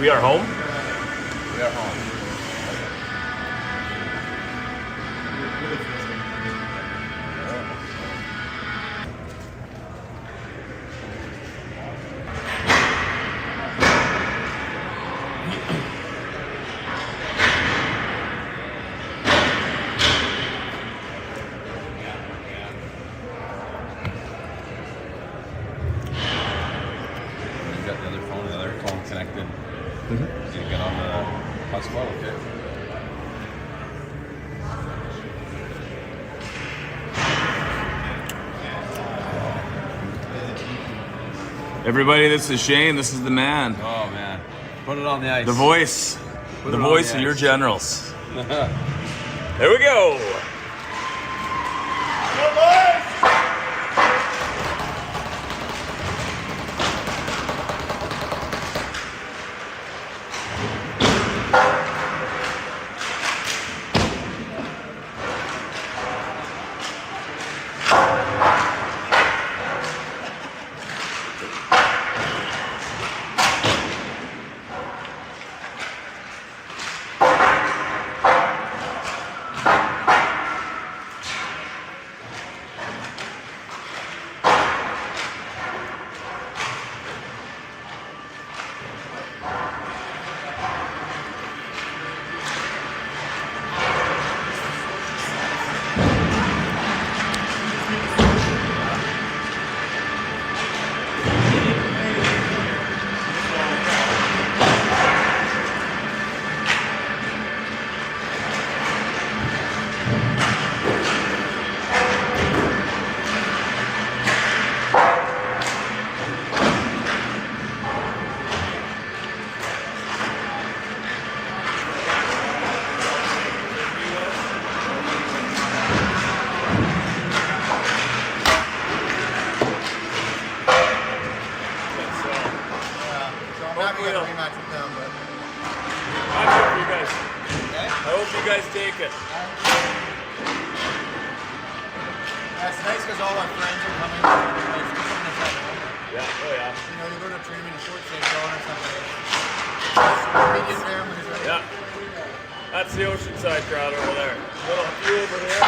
We are home? We are home. Connected. Mm-hmm. You get on the hotspot, okay? Everybody, this is Shane. This is the man. Oh man, put it on the ice. The voice. The voice of your Generals. There we go. Take it. That's nice because all our friends are coming. Yeah, oh yeah. You know, you go to a training, a short sleeve zone or something. Immediate families, right? Yeah. That's the Oceanside crowd over there. Little few over there.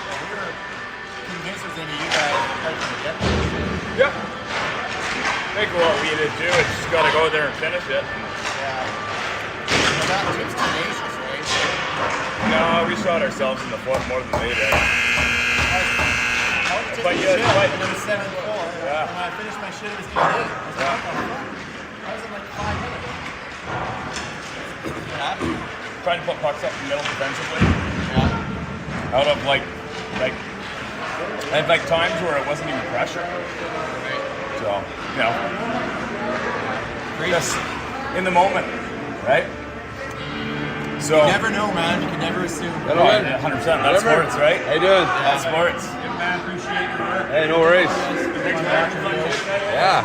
We're going to convince us any of you guys to get this. Yeah. I think what we need to do is just got to go there and finish it. Yeah. Well, that team's tenacious, right? No, we shot ourselves in the foot more than they did. But yeah, and it was 7-4. Yeah. And when I finished my shit, it was 8-8. I was like, what the fuck? I was in like 5 minutes. What happened? Trying to put pucks up in the middle defensively. Yeah. Out of like times where it wasn't even pressure. Right. So, you know, just in the moment, right? So You never know, man. You can never assume. 100%. That's sports, right? How you doing? That's sports. Good man. Appreciate your work. Hey, no worries. Yeah.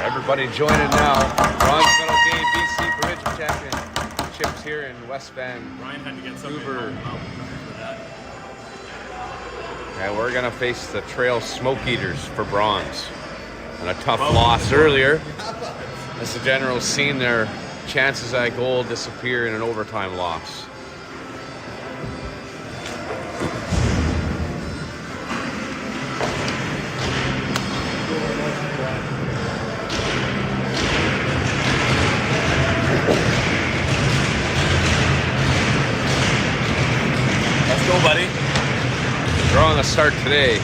Everybody joining now. Bronze medal game, BC Provincial Championships here in West Ryan had to get something. Vancouver. And we're gonna face the Trail Smoke Eaters for bronze. And a tough loss earlier, as the Generals seen their chances at goal disappear in an overtime loss. Let's go, buddy. Drawing the start today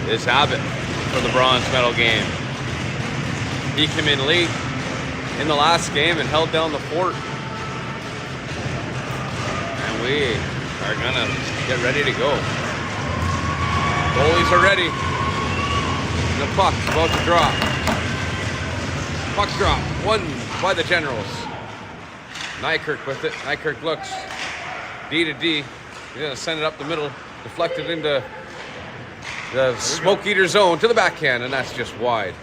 is Abbott for the bronze medal game. He came in late in the last game and held down the fort. And we are gonna get ready to go. Goalies are ready. The puck's about to drop. Puck drop, won by the Generals. Nykirk with it. Nykirk looks D to D. He's gonna send it up the middle, deflected into the Smoke Eater zone to the backhand, and that's just wide.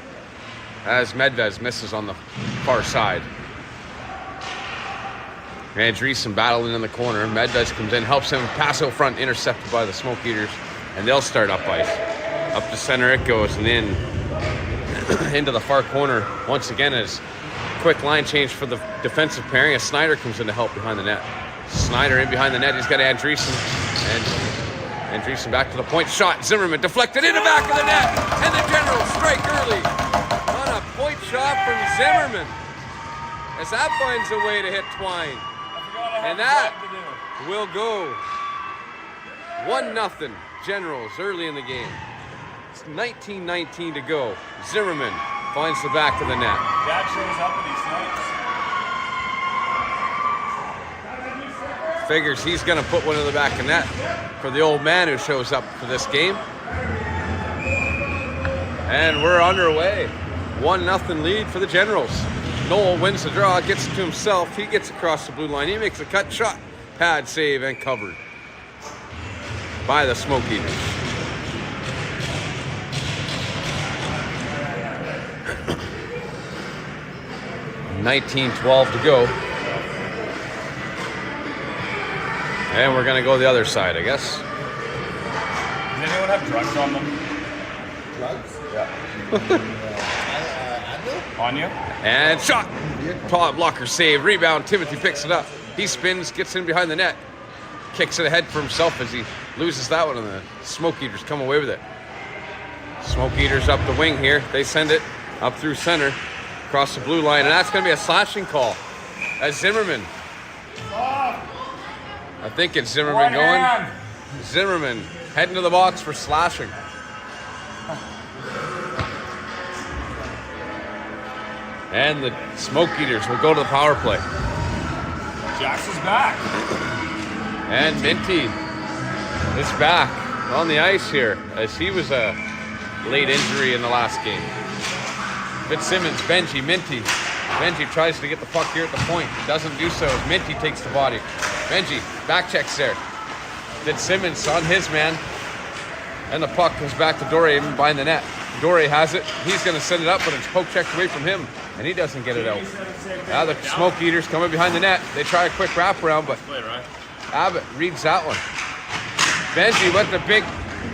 As Medvez misses on the far side. Andreessen battling in the corner. Medvez comes in, helps him pass out front, intercepted by the Smoke Eaters, and they'll start up ice. Up to center it goes, and in into the far corner. Once again, as quick line change for the defensive pairing as Snyder comes in to help behind the net. Snyder in behind the net. He's got Andreessen. And Andreessen back to the point. Shot. Zimmerman deflected in the back of the net. And the Generals strike early on a point shot from Zimmerman. As that finds a way to hit Twine. And that will go 1-0 Generals early in the game. It's 19:19 to go. Zimmerman finds the back of the net. Dad shows up at these nights. Figures he's going to put one in the back of net for the old man who shows up for this game. And we're underway. 1-0 lead for the Generals. Noel wins the draw, gets it to himself. He gets across the blue line. He makes a cut shot. Pad save and covered by the Smoke Eaters. $19-12 to go. And we're going to go the other side, I guess. Does anyone have drugs on them? Drugs? Yeah. On you? And shot. Top blocker save. Rebound. Timothy picks it up. He spins, gets in behind the net. Kicks it ahead for himself as he loses that one, and the Smoke Eaters come away with it. Smoke Eaters up the wing here. They send it up through center, across the blue line, and that's going to be a slashing call. As Zimmerman. I think it's Zimmerman going. Zimmerman heading to the box for slashing. And the Smoke Eaters will go to the power play. Jax is back. And Minty is back on the ice here, as he was a late injury in the last game. Fitzsimmons, Benji, Minty. Benji tries to get the puck here at the point. Doesn't do so as Minty takes the body. Benji, back checks there. Fitzsimmons on his man. And the puck comes back to Dore behind the net. Dore has it. He's going to send it up, but it's poke checked away from him. And he doesn't get it out. Now the Smoke Eaters coming behind the net. They try a quick wraparound, but Abbott reads that one. Benji with the big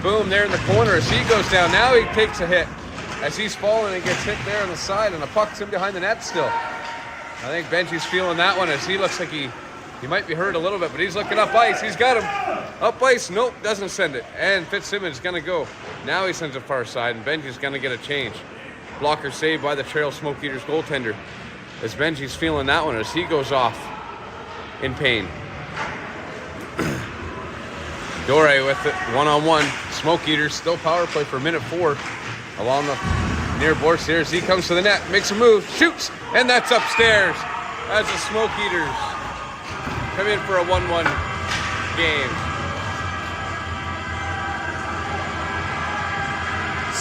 boom there in the corner as he goes down. Now he takes a hit. As he's falling and gets hit there on the side, and the puck's in behind the net still. I think Benji's feeling that one as he looks like he might be hurt a little bit, but he's looking up ice. He's got him. Up ice. Nope, doesn't send it. And Fitzsimmons is going to go. Now he sends it far side, and Benji's going to get a change. Blocker saved by the Trail Smoke Eaters goaltender. As Benji's feeling that one as he goes off in pain. Dore with it, one-on-one. Smoke Eaters still power play for minute 4. Along the near boards here as he comes to the net, makes a move, shoots, and that's upstairs as the Smoke Eaters come in for a 1-1 game.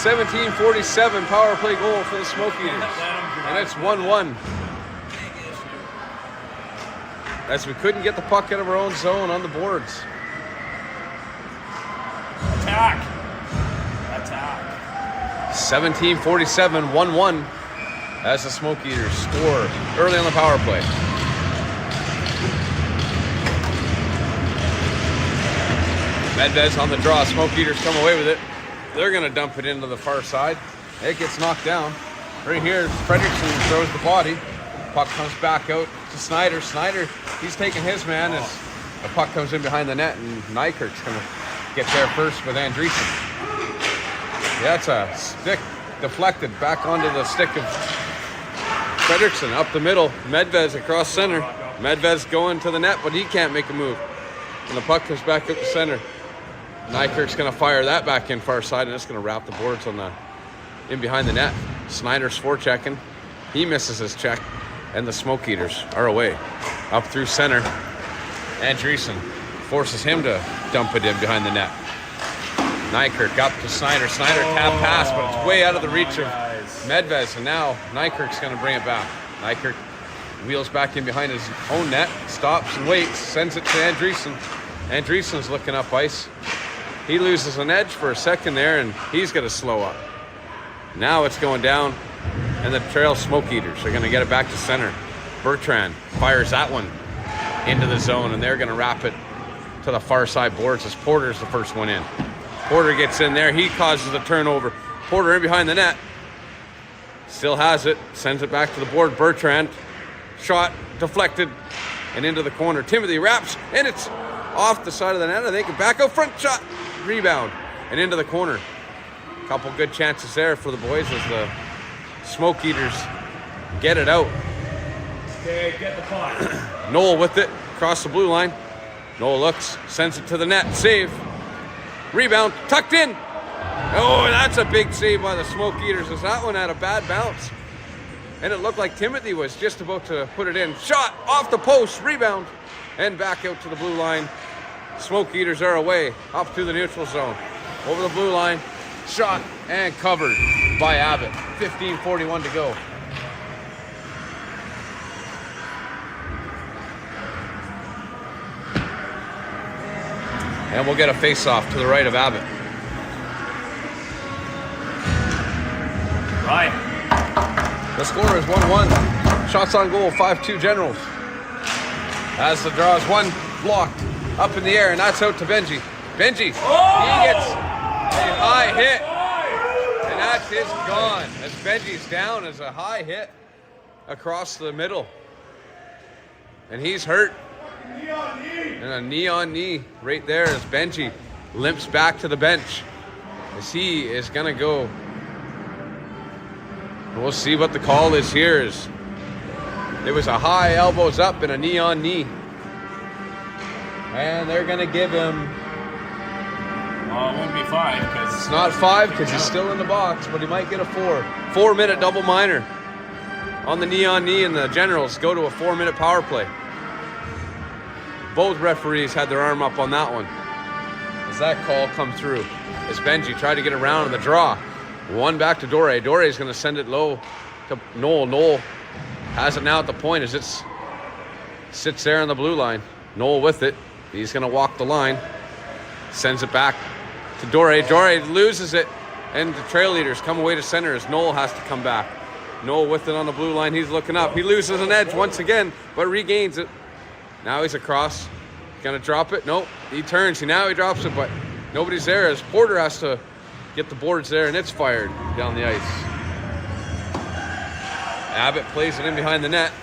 17:47 power play goal for the Smoke Eaters. And it's 1-1. As we couldn't get the puck out of our own zone on the boards. Attack. 17:47, 1-1 as the Smoke Eaters score early on the power play. Medvez on the draw. Smoke Eaters come away with it. They're going to dump it into the far side. It gets knocked down. Right here, Fredrickson throws the body. Puck comes back out to Snyder. Snyder, he's taking his man as the puck comes in behind the net, and Nykirk's going to get there first with Andreessen. Yeah, it's a stick deflected back onto the stick of Fredrickson up the middle. Medvez across center. Medvez going to the net, but he can't make a move. And the puck comes back up the center. Nykirk's going to fire that back in far side, and it's going to wrap the boards on the in behind the net. Snyder's forechecking. He misses his check, and the Smoke Eaters are away. Up through center. Andreessen forces him to dump it in behind the net. Nykirk up to Snyder. Snyder tap pass, but it's way out of the reach of Medvez, and now Nykirk's going to bring it back. Nykirk wheels back in behind his own net, stops and waits, sends it to Andreessen. Andreessen's looking up ice. He loses an edge for a second there, and he's going to slow up. Now it's going down, and the Trail Smoke Eaters are going to get it back to center. Bertrand fires that one into the zone, and they're going to wrap it to the far side boards as Porter's the first one in. Porter gets in there. He causes a turnover. Porter in behind the net. Still has it. Sends it back to the board. Bertrand. Shot deflected and into the corner. Timothy wraps, and it's off the side of the net. I think back out front shot. Rebound and into the corner. Couple good chances there for the boys as the Smoke Eaters get it out. Okay, get the puck. Noel with it across the blue line. Noel looks, sends it to the net. Save. Rebound, tucked in. Oh, that's a big save by the Smoke Eaters as that one had a bad bounce. And it looked like Timothy was just about to put it in. Shot off the post, rebound, and back out to the blue line. Smoke Eaters are away, up to the neutral zone. Over the blue line, shot and covered by Abbott. 15:41 to go. And we'll get a face-off to the right of Abbott. Right. The score is 1-1. Shots on goal, 5-2 Generals. As the draw is one blocked up in the air, and that's out to Benji. Benji, he gets a high hit, and that is gone. As Benji's down as a high hit across the middle. And he's hurt. And a knee on knee right there as Benji limps back to the bench. As he is going to go. We'll see what the call is here. It was a high elbows up and a knee on knee. And they're going to give him... Well, it won't be 5 because... It's not 5 because he's still in the box, but he might get a 4. 4-minute double minor on the knee on knee, and the Generals go to a 4-minute power play. Both referees had their arm up on that one as that call come through. As Benji tried to get around in the draw. One back to Dore. Dore is going to send it low to Noel. Noel has it now at the point as it sits there on the blue line. Noel with it. He's going to walk the line. Sends it back to Dore. Dore loses it. And the trail leaders come away to center as Noel has to come back. Noel with it on the blue line. He's looking up. He loses an edge once again, but regains it. Now he's across. Going to drop it. Nope. He turns. Now he drops it, but nobody's there as Porter has to get the boards there, and it's fired down the ice. Abbott plays it in behind the net.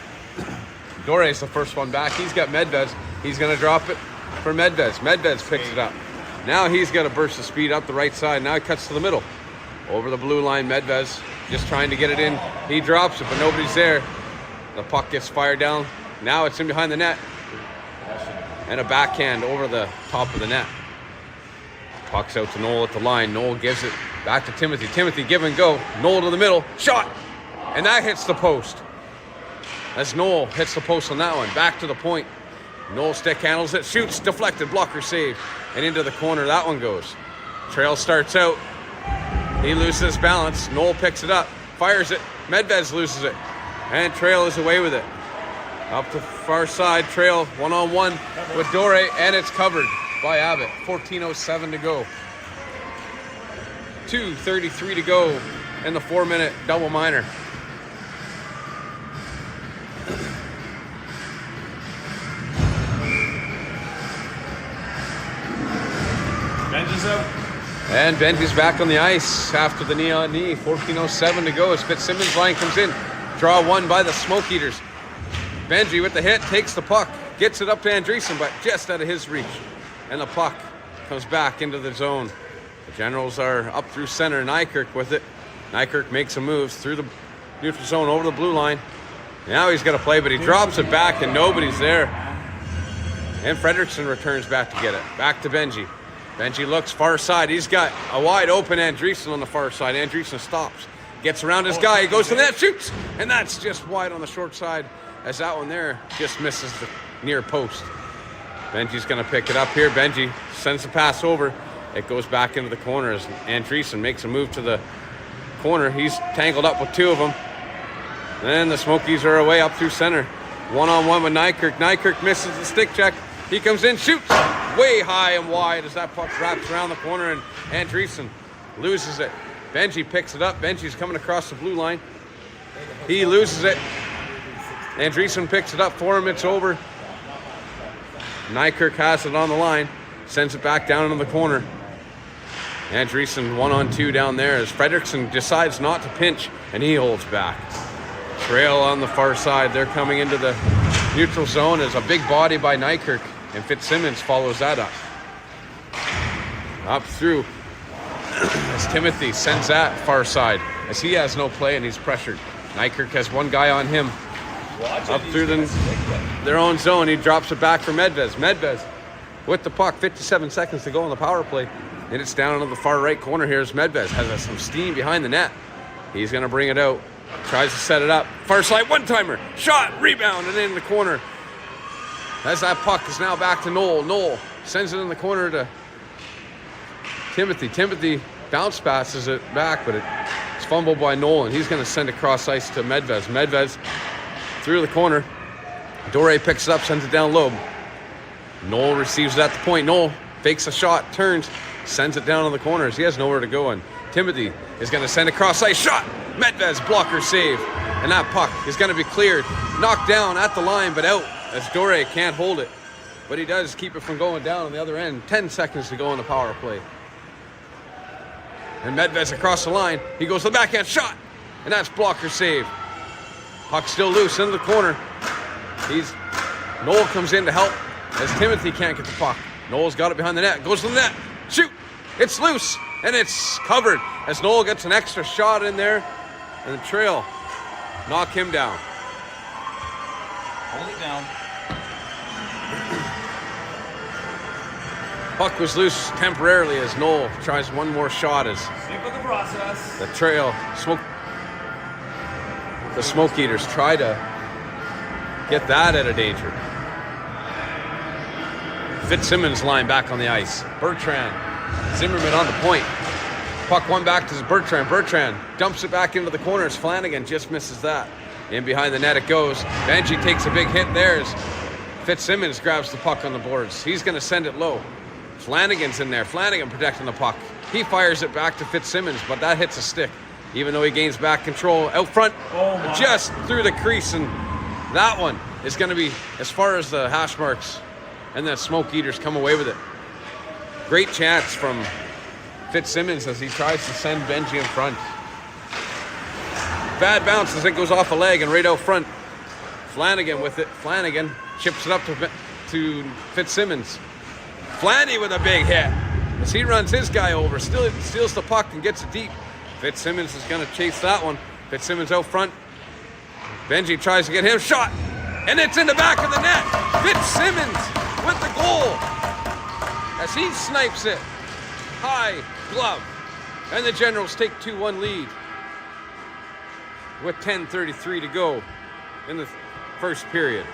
Dore's the first one back. He's got Medvez. He's going to drop it for Medvez. Medvez picks it up. Now he's got a burst of speed up the right side. Now he cuts to the middle. Over the blue line, Medvez just trying to get it in. He drops it, but nobody's there. The puck gets fired down. Now it's in behind the net. And a backhand over the top of the net. Puck's out to Noel at the line. Noel gives it back to Timothy. Timothy give and go. Noel to the middle. Shot! And that hits the post. As Noel hits the post on that one. Back to the point. Noel stick handles it. Shoots. Deflected. Blocker save. And into the corner. That one goes. Trail starts out. He loses balance. Noel picks it up. Fires it. Medvez loses it. And Trail is away with it. Up the far side. Trail one-on-one with Dore. And it's covered by Abbott. 14:07 to go. 2:33 to go in the 4-minute double minor. Benji's out. And Benji's back on the ice after the knee on knee. 14:07 to go as Fitzsimmons line comes in. Draw one by the Smoke Eaters. Benji with the hit takes the puck. Gets it up to Andreessen, but just out of his reach. And the puck comes back into the zone. The Generals are up through center. Nykirk with it. Nykirk makes some moves through the neutral zone over the blue line. Now he's got to play, but he drops it back and nobody's there. And Fredrickson returns back to get it. Back to Benji. Benji looks far side. He's got a wide open Andreessen on the far side. Andreessen stops. Gets around his guy. He goes to the net, shoots. And that's just wide on the short side as that one there just misses the near post. Benji's going to pick it up here. Benji sends the pass over. It goes back into the corner as Andreessen makes a move to the corner. He's tangled up with two of them. And the Smokies are away up through center. One-on-one with Nykirk. Nykirk misses the stick check. He comes in, shoots way high and wide as that puck wraps around the corner and Andreessen loses it. Benji picks it up. Benji's coming across the blue line. He loses it. Andreessen picks it up for him. It's over. Nykirk has it on the line. Sends it back down into the corner. Andreessen 1-on-2 down there as Fredrickson decides not to pinch, and he holds back. Trail on the far side. They're coming into the neutral zone as a big body by Nykirk, and Fitzsimmons follows that up. Up through as Timothy sends that far side as he has no play and he's pressured. Nykirk has one guy on him. Up through their own zone. He drops it back for Medvez. Medvez with the puck. 57 seconds to go on the power play. And it's down into the far right corner here as Medvez has some steam behind the net. He's going to bring it out. Tries to set it up. Far side, one-timer. Shot, rebound, and in the corner. As that puck is now back to Noel. Noel sends it in the corner to Timothy. Timothy bounce passes it back, but it's fumbled by Noel, and he's going to send it cross ice to Medvez. Medvez through the corner. Dore picks it up, sends it down low. Noel receives it at the point. Noel fakes a shot, turns, sends it down on the corners. He has nowhere to go, and Timothy is going to send a cross ice shot. Medvez blocker save, and that puck is going to be cleared. Knocked down at the line, but out as Dore can't hold it. But he does keep it from going down on the other end. 10 seconds to go on the power play. And Medvez across the line. He goes to the backhand shot, and that's blocker save. Puck still loose into the corner. Noel comes in to help as Timothy can't get the puck. Noel's got it behind the net. Goes to the net. Shoot! It's loose, and it's covered as Noel gets an extra shot in there, and the Trail knock him down. Hold it down. Puck was loose temporarily as Noel tries one more shot as Stick with the process. the Trail the Smoke Eaters try to get that out of danger. Fitzsimmons line back on the ice. Bertrand, Zimmerman on the point. Puck one back to Bertrand. Bertrand dumps it back into the corners. Flanagan just misses that. In behind the net it goes. Benji takes a big hit there as Fitzsimmons grabs the puck on the boards. He's going to send it low. Flanagan's in there. Flanagan protecting the puck. He fires it back to Fitzsimmons, but that hits a stick. Even though he gains back control out front, just through the crease, and that one is going to be as far as the hash marks, and the Smoke Eaters come away with it. Great chance from Fitzsimmons as he tries to send Benji in front. Bad bounce as it goes off a leg and right out front. Flanagan with it. Flanagan chips it up to Fitzsimmons. Flanny with a big hit as he runs his guy over, steals the puck and gets it deep. Fitzsimmons is going to chase that one. Fitzsimmons out front. Benji tries to get him. Shot! And it's in the back of the net. Fitzsimmons with the goal as he snipes it. High glove. And the Generals take 2-1 lead with 10:33 to go in the first period.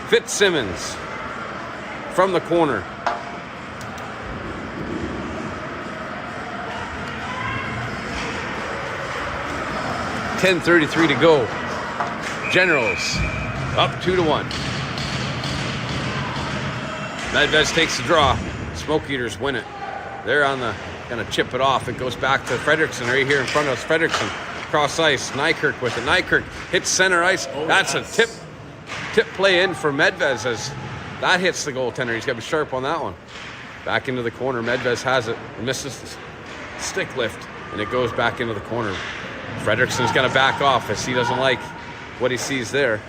Fitzsimmons from the corner. .10:33 to go. Generals up 2-1. Medvez takes the draw. Smoke Eaters win it. They're gonna chip it off. It goes back to Fredrickson right here in front of us. Fredrickson cross ice. Nykirk with it. Nykirk hits center ice. That's a tip play in for Medvez as that hits the goaltender. He's got to be sharp on that one. Back into the corner. Medvez has it. Misses the stick lift, and it goes back into the corner. Fredrickson's going to back off as he doesn't like what he sees there.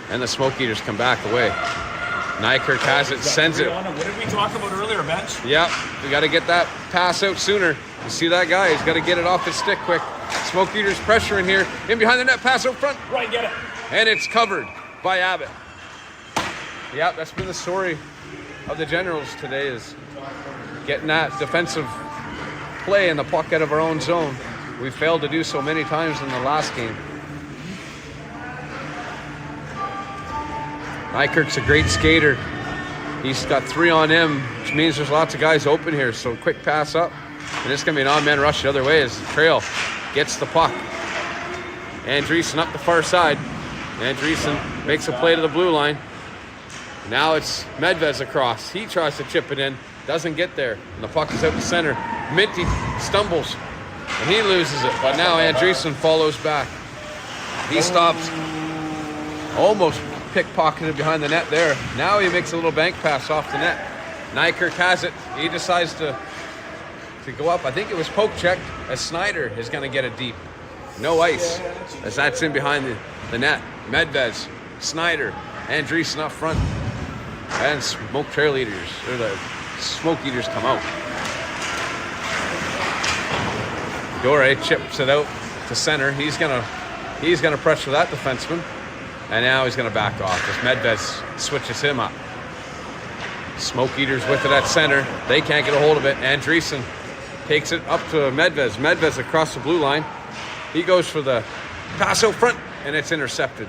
And the Smoke Eaters come back away. Nykirk has it, sends it. What did we talk about earlier, bench? Yep, we got to get that pass out sooner. You see that guy? He's got to get it off his stick quick. Smoke Eaters pressuring here. In behind the net, pass out front. Right, get it. And it's covered by Abbott. Yep, that's been the story of the Generals today, is getting that defensive play in the puck out of our own zone. We failed to do so many times in the last game. Nykirk's a great skater. He's got 3 on him, which means there's lots of guys open here. So quick pass up. And it's going to be an on-man rush the other way as the Trail gets the puck. Andreessen up the far side. Andreessen makes a play to the blue line. Now it's Medvez across. He tries to chip it in. Doesn't get there. And the puck is out the center. Minty stumbles. And he loses it. But now Andreessen follows back. He stops almost pickpocketed behind the net there. Now he makes a little bank pass off the net. Nykirk has it. He decides to go up. I think it was poke checked as Snyder is going to get it deep. No ice as that's in behind the net. Medvez, Snyder, Andreessen up front. And smoke trail eaters, or the smoke eaters come out. Dore chips it out to center. He's gonna pressure that defenseman. And now he's gonna back off as Medvez switches him up. Smoke eaters with it at center. They can't get a hold of it. Andreessen takes it up to Medvez. Medvez across the blue line. He goes for the pass out front, and it's intercepted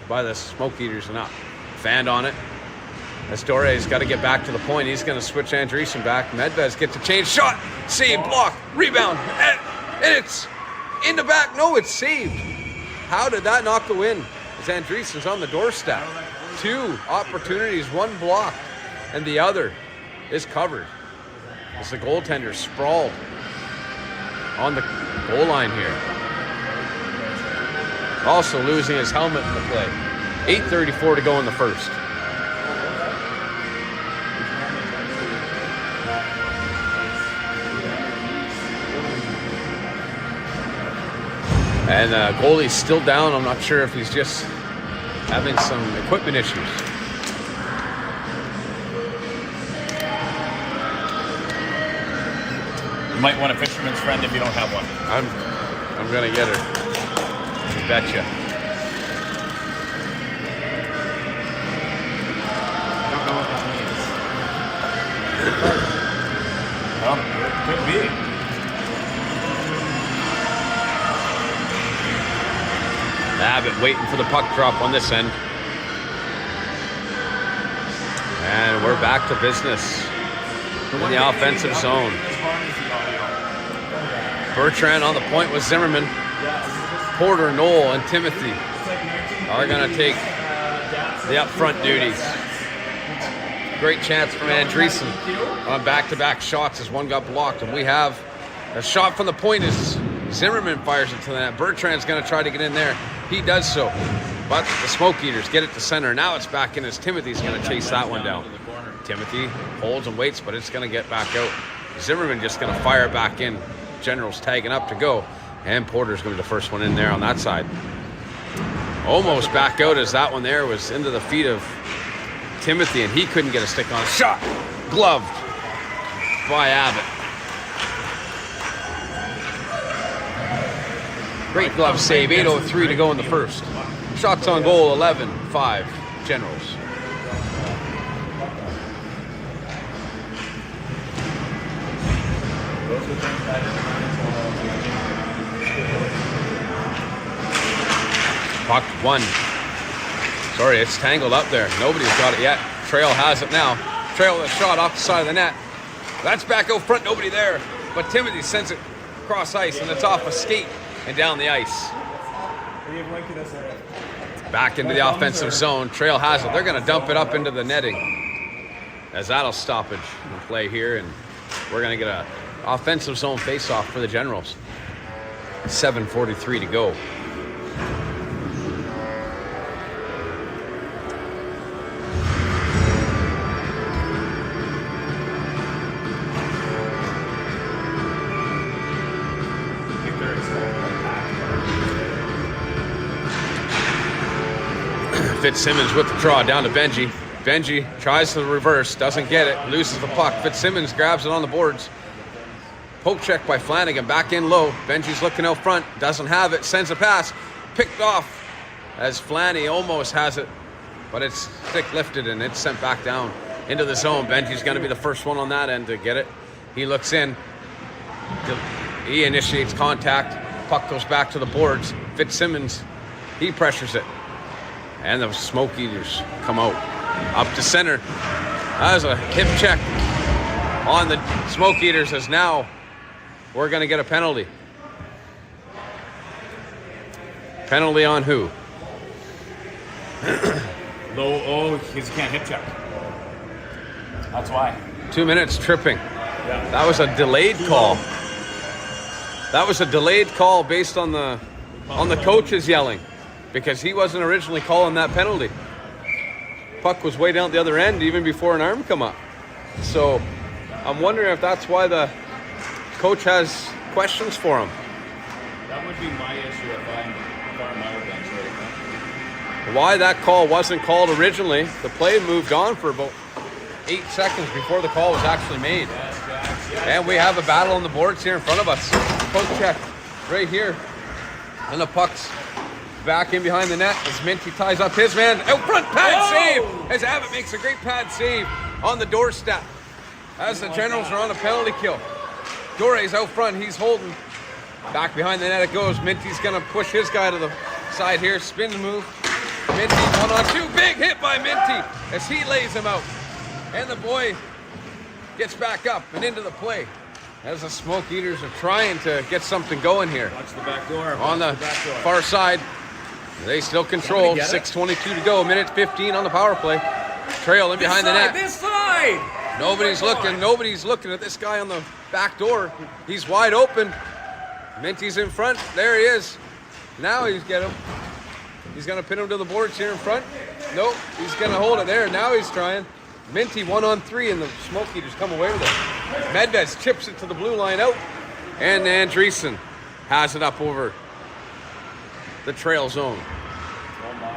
by the smoke eaters and up. Fanned on it. As Dore's got to get back to the point. He's going to switch Andreessen back. Medvez gets a change shot. Save, block, rebound. And it's in the back. No, it's saved. How did that not go in? As Andreessen's on the doorstep. 2 opportunities, 1 block, and the other is covered. As the goaltender sprawled on the goal line here. Also losing his helmet in the play. 8:34 to go in the first. And goalie's still down. I'm not sure if he's just having some equipment issues. You might want a fisherman's friend if you don't have one. I'm gonna get her. You betcha. I don't know what this means. Well, could be. Abbott waiting for the puck drop on this end. And we're back to business in the offensive zone. Bertrand on the point with Zimmerman. Porter, Knoll, and Timothy are going to take the up front duties. Great chance from Andreessen on back-to-back shots as one got blocked. And we have a shot from the point as Zimmerman fires it to the net. Bertrand's going to try to get in there. He does so. But the smoke eaters get it to center. Now it's back in as Timothy's going to chase that one down. Timothy holds and waits, but it's going to get back out. Zimmerman just going to fire back in. Generals tagging up to go. And Porter's going to be the first one in there on that side. Almost back out as that one there was into the feet of Timothy, and he couldn't get a stick on it. Shot! Gloved by Abbott. Great glove save. 8:03 to go in the first. Shots on goal, 11-5 Generals. Puck 1. Sorry, it's tangled up there. Nobody's got it yet. Trail has it now. Trail with a shot off the side of the net. That's back out front, nobody there. But Timothy sends it across ice, and it's off a skate and down the ice. Back into the offensive zone. Trail has it. They're going to dump it up into the netting. As that'll stoppage in play here, and we're going to get an offensive zone face-off for the Generals. 7:43 to go. Fitzsimmons with the draw down to Benji. Benji tries the reverse, doesn't get it, loses the puck. Fitzsimmons grabs it on the boards. Poke check by Flanagan, back in low. Benji's looking out front, doesn't have it, sends a pass, picked off as Flanny almost has it, but it's stick lifted and it's sent back down into the zone. Benji's going to be the first one on that end to get it. He looks in, he initiates contact, puck goes back to the boards. Fitzsimmons, he pressures it. And the smoke eaters come out. Up to center. That was a hip check on the smoke eaters as now we're going to get a penalty. Penalty on who? Low, because you can't hip check. That's why. 2 minutes tripping. Yeah. That was a delayed call. That was a delayed call based on the coaches yelling. Because he wasn't originally calling that penalty. puck was way down at the other end even before an arm come up. So I'm wondering if that's why the coach has questions for him. That would be my issue if I'm on our bench right now. Why that call wasn't called originally. The play moved on for about 8 seconds before the call was actually made. And we have a battle on the boards here in front of us. Poke check right here. And the puck's back in behind the net as Minty ties up his man. Out front, pad save! As Abbott makes a great pad save on the doorstep. As the Generals are on a penalty kill. Dore's out front, he's holding. Back behind the net it goes. Minty's gonna push his guy to the side here. Spin the move. Minty 1-on-2. Big hit by Minty as he lays him out. And the boy gets back up and into the play. As the Smoke Eaters are trying to get something going here. Watch the back door. On the far side. They still control. 6:22 to go. Minute 15 on the power play. Trail in behind the net. This side! Nobody's looking. Nobody's looking at this guy on the back door. He's wide open. Minty's in front. There he is. Now he's got him. He's going to pin him to the boards here in front. Nope. He's going to hold it there. Now he's trying. Minty 1-on-3 and the Smoke Eaters come away with it. Medvez chips it to the blue line out. And Andreessen has it up over the Trail zone.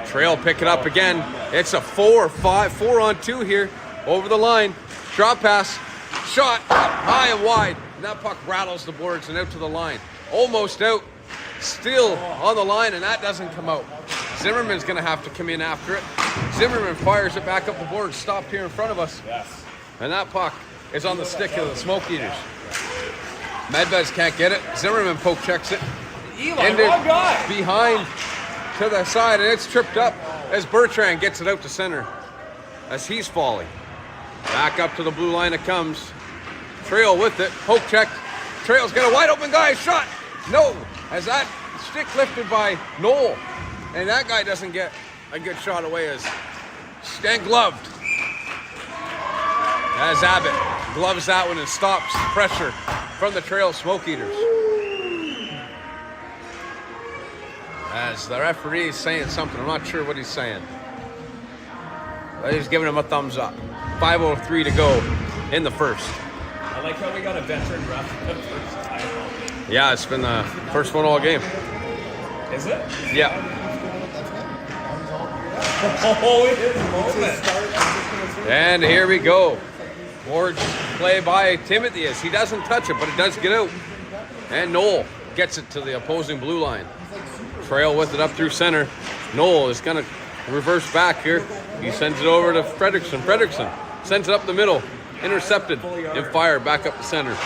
Trail pick it up again. It's a 4-on-2 here over the line. Drop pass. Shot up high and wide. And that puck rattles the boards and out to the line. Almost out. Still on the line, and that doesn't come out. Zimmerman's going to have to come in after it. Zimmerman fires it back up the board, stopped here in front of us. Yes. And that puck is on the stick of the Smoke Eaters. Medvez can't get it. Zimmerman poke checks it. Eli, wrong guy. Behind to the side, and it's tripped up as Bertrand gets it out to center as he's falling. Back up to the blue line it comes. Trail with it. Poke check. Trail's got a wide open guy. Shot. No. As that stick lifted by Noel. And that guy doesn't get a good shot away as Stan gloved. As Abbott gloves that one and stops the pressure from the Trail Smoke Eaters. As the referee is saying something, I'm not sure what he's saying. But he's giving him a thumbs up. 5:03 to go in the first. I like how we got a veteran ref for the first time. Yeah, it's been the first one all game. Is it? Yeah. Oh, it is a moment. And here we go. Boards play by Timothy as he doesn't touch it, but it does get out. And Noel gets it to the opposing blue line. Trail with it up through center. Noel is going to reverse back here. He sends it over to Fredrickson. Fredrickson sends it up the middle. Intercepted and fired back up the center.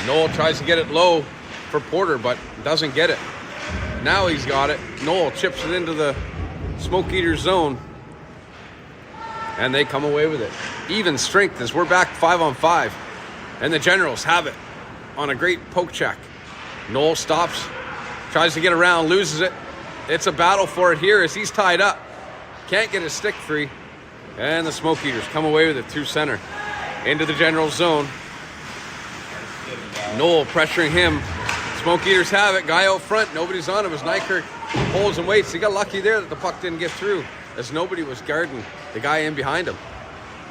Noel tries to get it low for Porter, but doesn't get it. Now he's got it. Noel chips it into the Smoke Eater zone. And they come away with it. Even strength as we're back 5-on-5. And the Generals have it on a great poke check. Noel stops, tries to get around, loses it. It's a battle for it here as he's tied up. Can't get his stick free. And the Smoke Eaters come away with it through center. Into the General zone. Noel pressuring him. Smoke Eaters have it. Guy out front. Nobody's on him as Nykirk holds and waits. He got lucky there that the puck didn't get through as nobody was guarding the guy in behind him.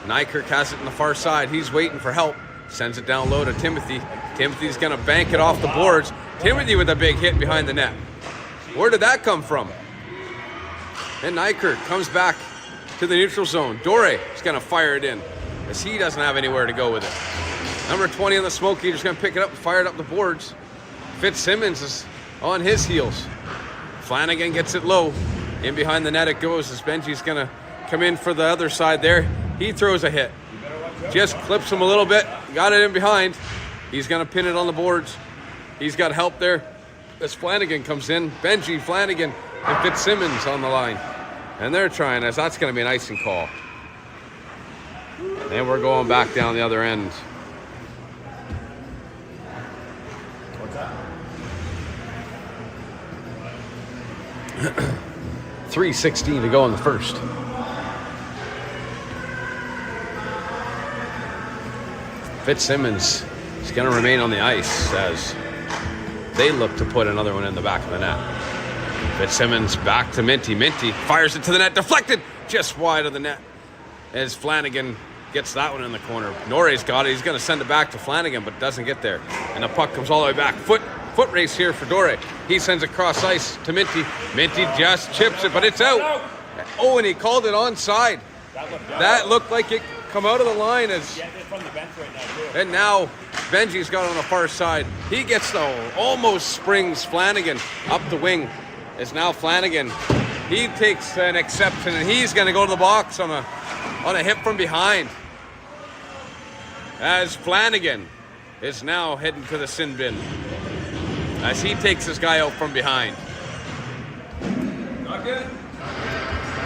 Nykirk has it on the far side. He's waiting for help. Sends it down low to Timothy. Timothy's going to bank it off the boards. Timothy with a big hit behind the net. Where did that come from? And Nykirk comes back to the neutral zone. Dore is going to fire it in as he doesn't have anywhere to go with it. Number 20 on the Smoke Eaters going to pick it up and fire it up the boards. Fitzsimmons is on his heels. Flanagan gets it low. In behind the net it goes as Benji's going to come in for the other side there. He throws a hit. Just clips him a little bit. Got it in behind. He's going to pin it on the boards. He's got help there as Flanagan comes in. Benji, Flanagan, and Fitzsimmons on the line. And they're trying as that's going to be an icing call. And we're going back down the other end. What's that? 3:16 to go in the first. Fitzsimmons is going to remain on the ice as they look to put another one in the back of the net. Fitzsimmons back to Minty. Minty fires it to the net. Deflected. just wide of the net as Flanagan gets that one in the corner. Norrie's got it. He's going to send it back to Flanagan, but doesn't get there. And the puck comes all the way back. Foot race here for Dore. He sends it cross ice to Minty. Minty just chips it, but it's out. Oh, and he called it onside. That looked like it come out of the line as. Yeah, it's from the bench right now, too. And now Benji's got it on the far side. He gets the almost springs Flanagan up the wing. Is now Flanagan. He takes an exception and he's going to go to the box on a hit from behind. As Flanagan is now heading to the sin bin. As he takes this guy out from behind. Not good.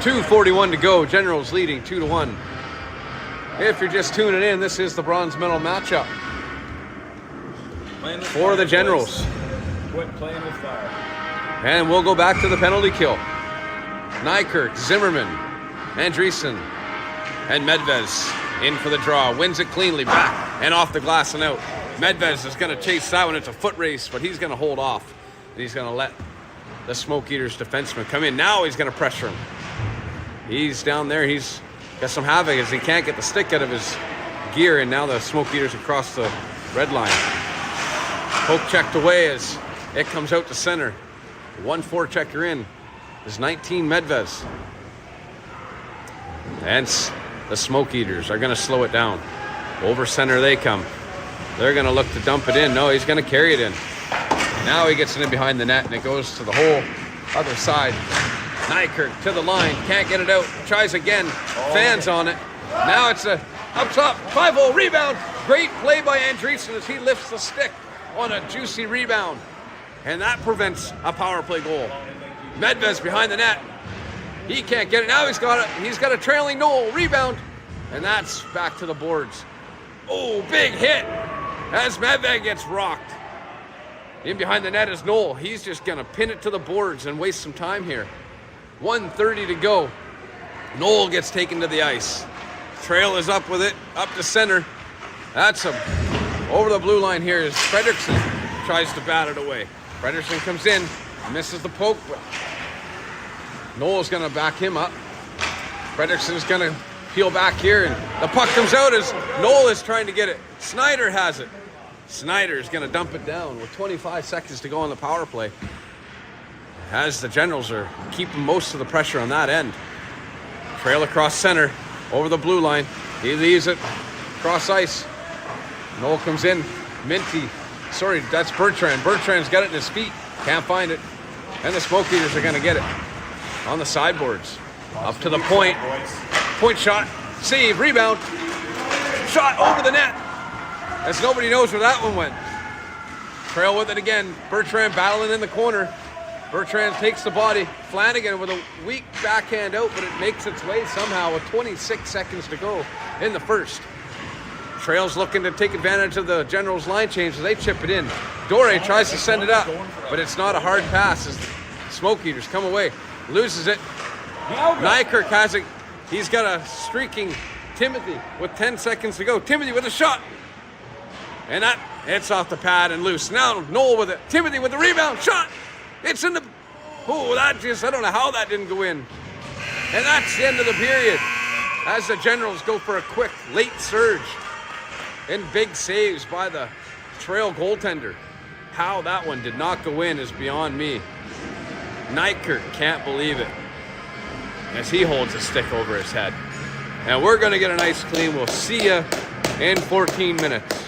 2:41 to go. Generals leading 2-1. If you're just tuning in, this is the bronze medal matchup for the Generals. Quit playing with fire. And we'll go back to the penalty kill. Nykirk, Zimmerman, Andreessen, and Medvez in for the draw. Wins it cleanly back and off the glass and out. Medvez is going to chase that one. It's a foot race, but he's going to hold off. And he's going to let the Smoke Eaters defenseman come in. Now he's going to pressure him. He's down there. He's got some havoc as he can't get the stick out of his gear. And now the Smoke Eaters across the red line. Poke checked away as it comes out to center. 1-4 checker in is 19 Medvez. And the Smoke Eaters are going to slow it down. Over center they come. They're going to look to dump it in. No, he's going to carry it in. Now he gets it in behind the net and it goes to the whole other side. Nykirk to the line. Can't get it out. Tries again. Fans on it. Now it's a up top. 5-0 rebound. Great play by Andreessen as he lifts the stick on a juicy rebound. And that prevents a power play goal. Medvez behind the net. He can't get it. Now he's got a trailing Knoll. Rebound. And that's back to the boards. Oh, big hit as Medved gets rocked. In behind the net is Knoll. He's just going to pin it to the boards and waste some time here. 1:30 to go. Knoll gets taken to the ice. Trail is up with it, up to center. That's over the blue line here as Fredrickson tries to bat it away. Fredrickson comes in, misses the poke, but Knoll's going to back him up. Fredrickson's going to peel back here, and the puck comes out as Knoll is trying to get it. Snyder has it. Snyder's going to dump it down with 25 seconds to go on the power play. As the Generals are keeping most of the pressure on that end. Trail across center, over the blue line. He leaves it, cross ice. Knoll comes in. Minty, sorry, that's Bertrand. Bertrand's got it in his feet, can't find it. And the Smoke Eaters are going to get it on the sideboards. Up to the point. Point shot, save, rebound. Shot over the net. As nobody knows where that one went. Trail with it again. Bertrand battling in the corner. Bertrand takes the body. Flanagan with a weak backhand out, but it makes its way somehow with 26 seconds to go in the first. Trail's looking to take advantage of the Generals line change, so they chip it in. Dore tries to send it up, but it's not a hard pass as the Smoke Eaters come away. Loses it. Nykirk has it. He's got a streaking Timothy with 10 seconds to go. Timothy with a shot. And that hits off the pad and loose. Now Knoll with it. Timothy with the rebound. Shot. It's in the... Oh, that just... I don't know how that didn't go in. And that's the end of the period. As the Generals go for a quick late surge. And big saves by the Trail goaltender. How that one did not go in is beyond me. Nykirk can't believe it. As he holds a stick over his head. And we're going to get a nice clean. We'll see you in 14 minutes.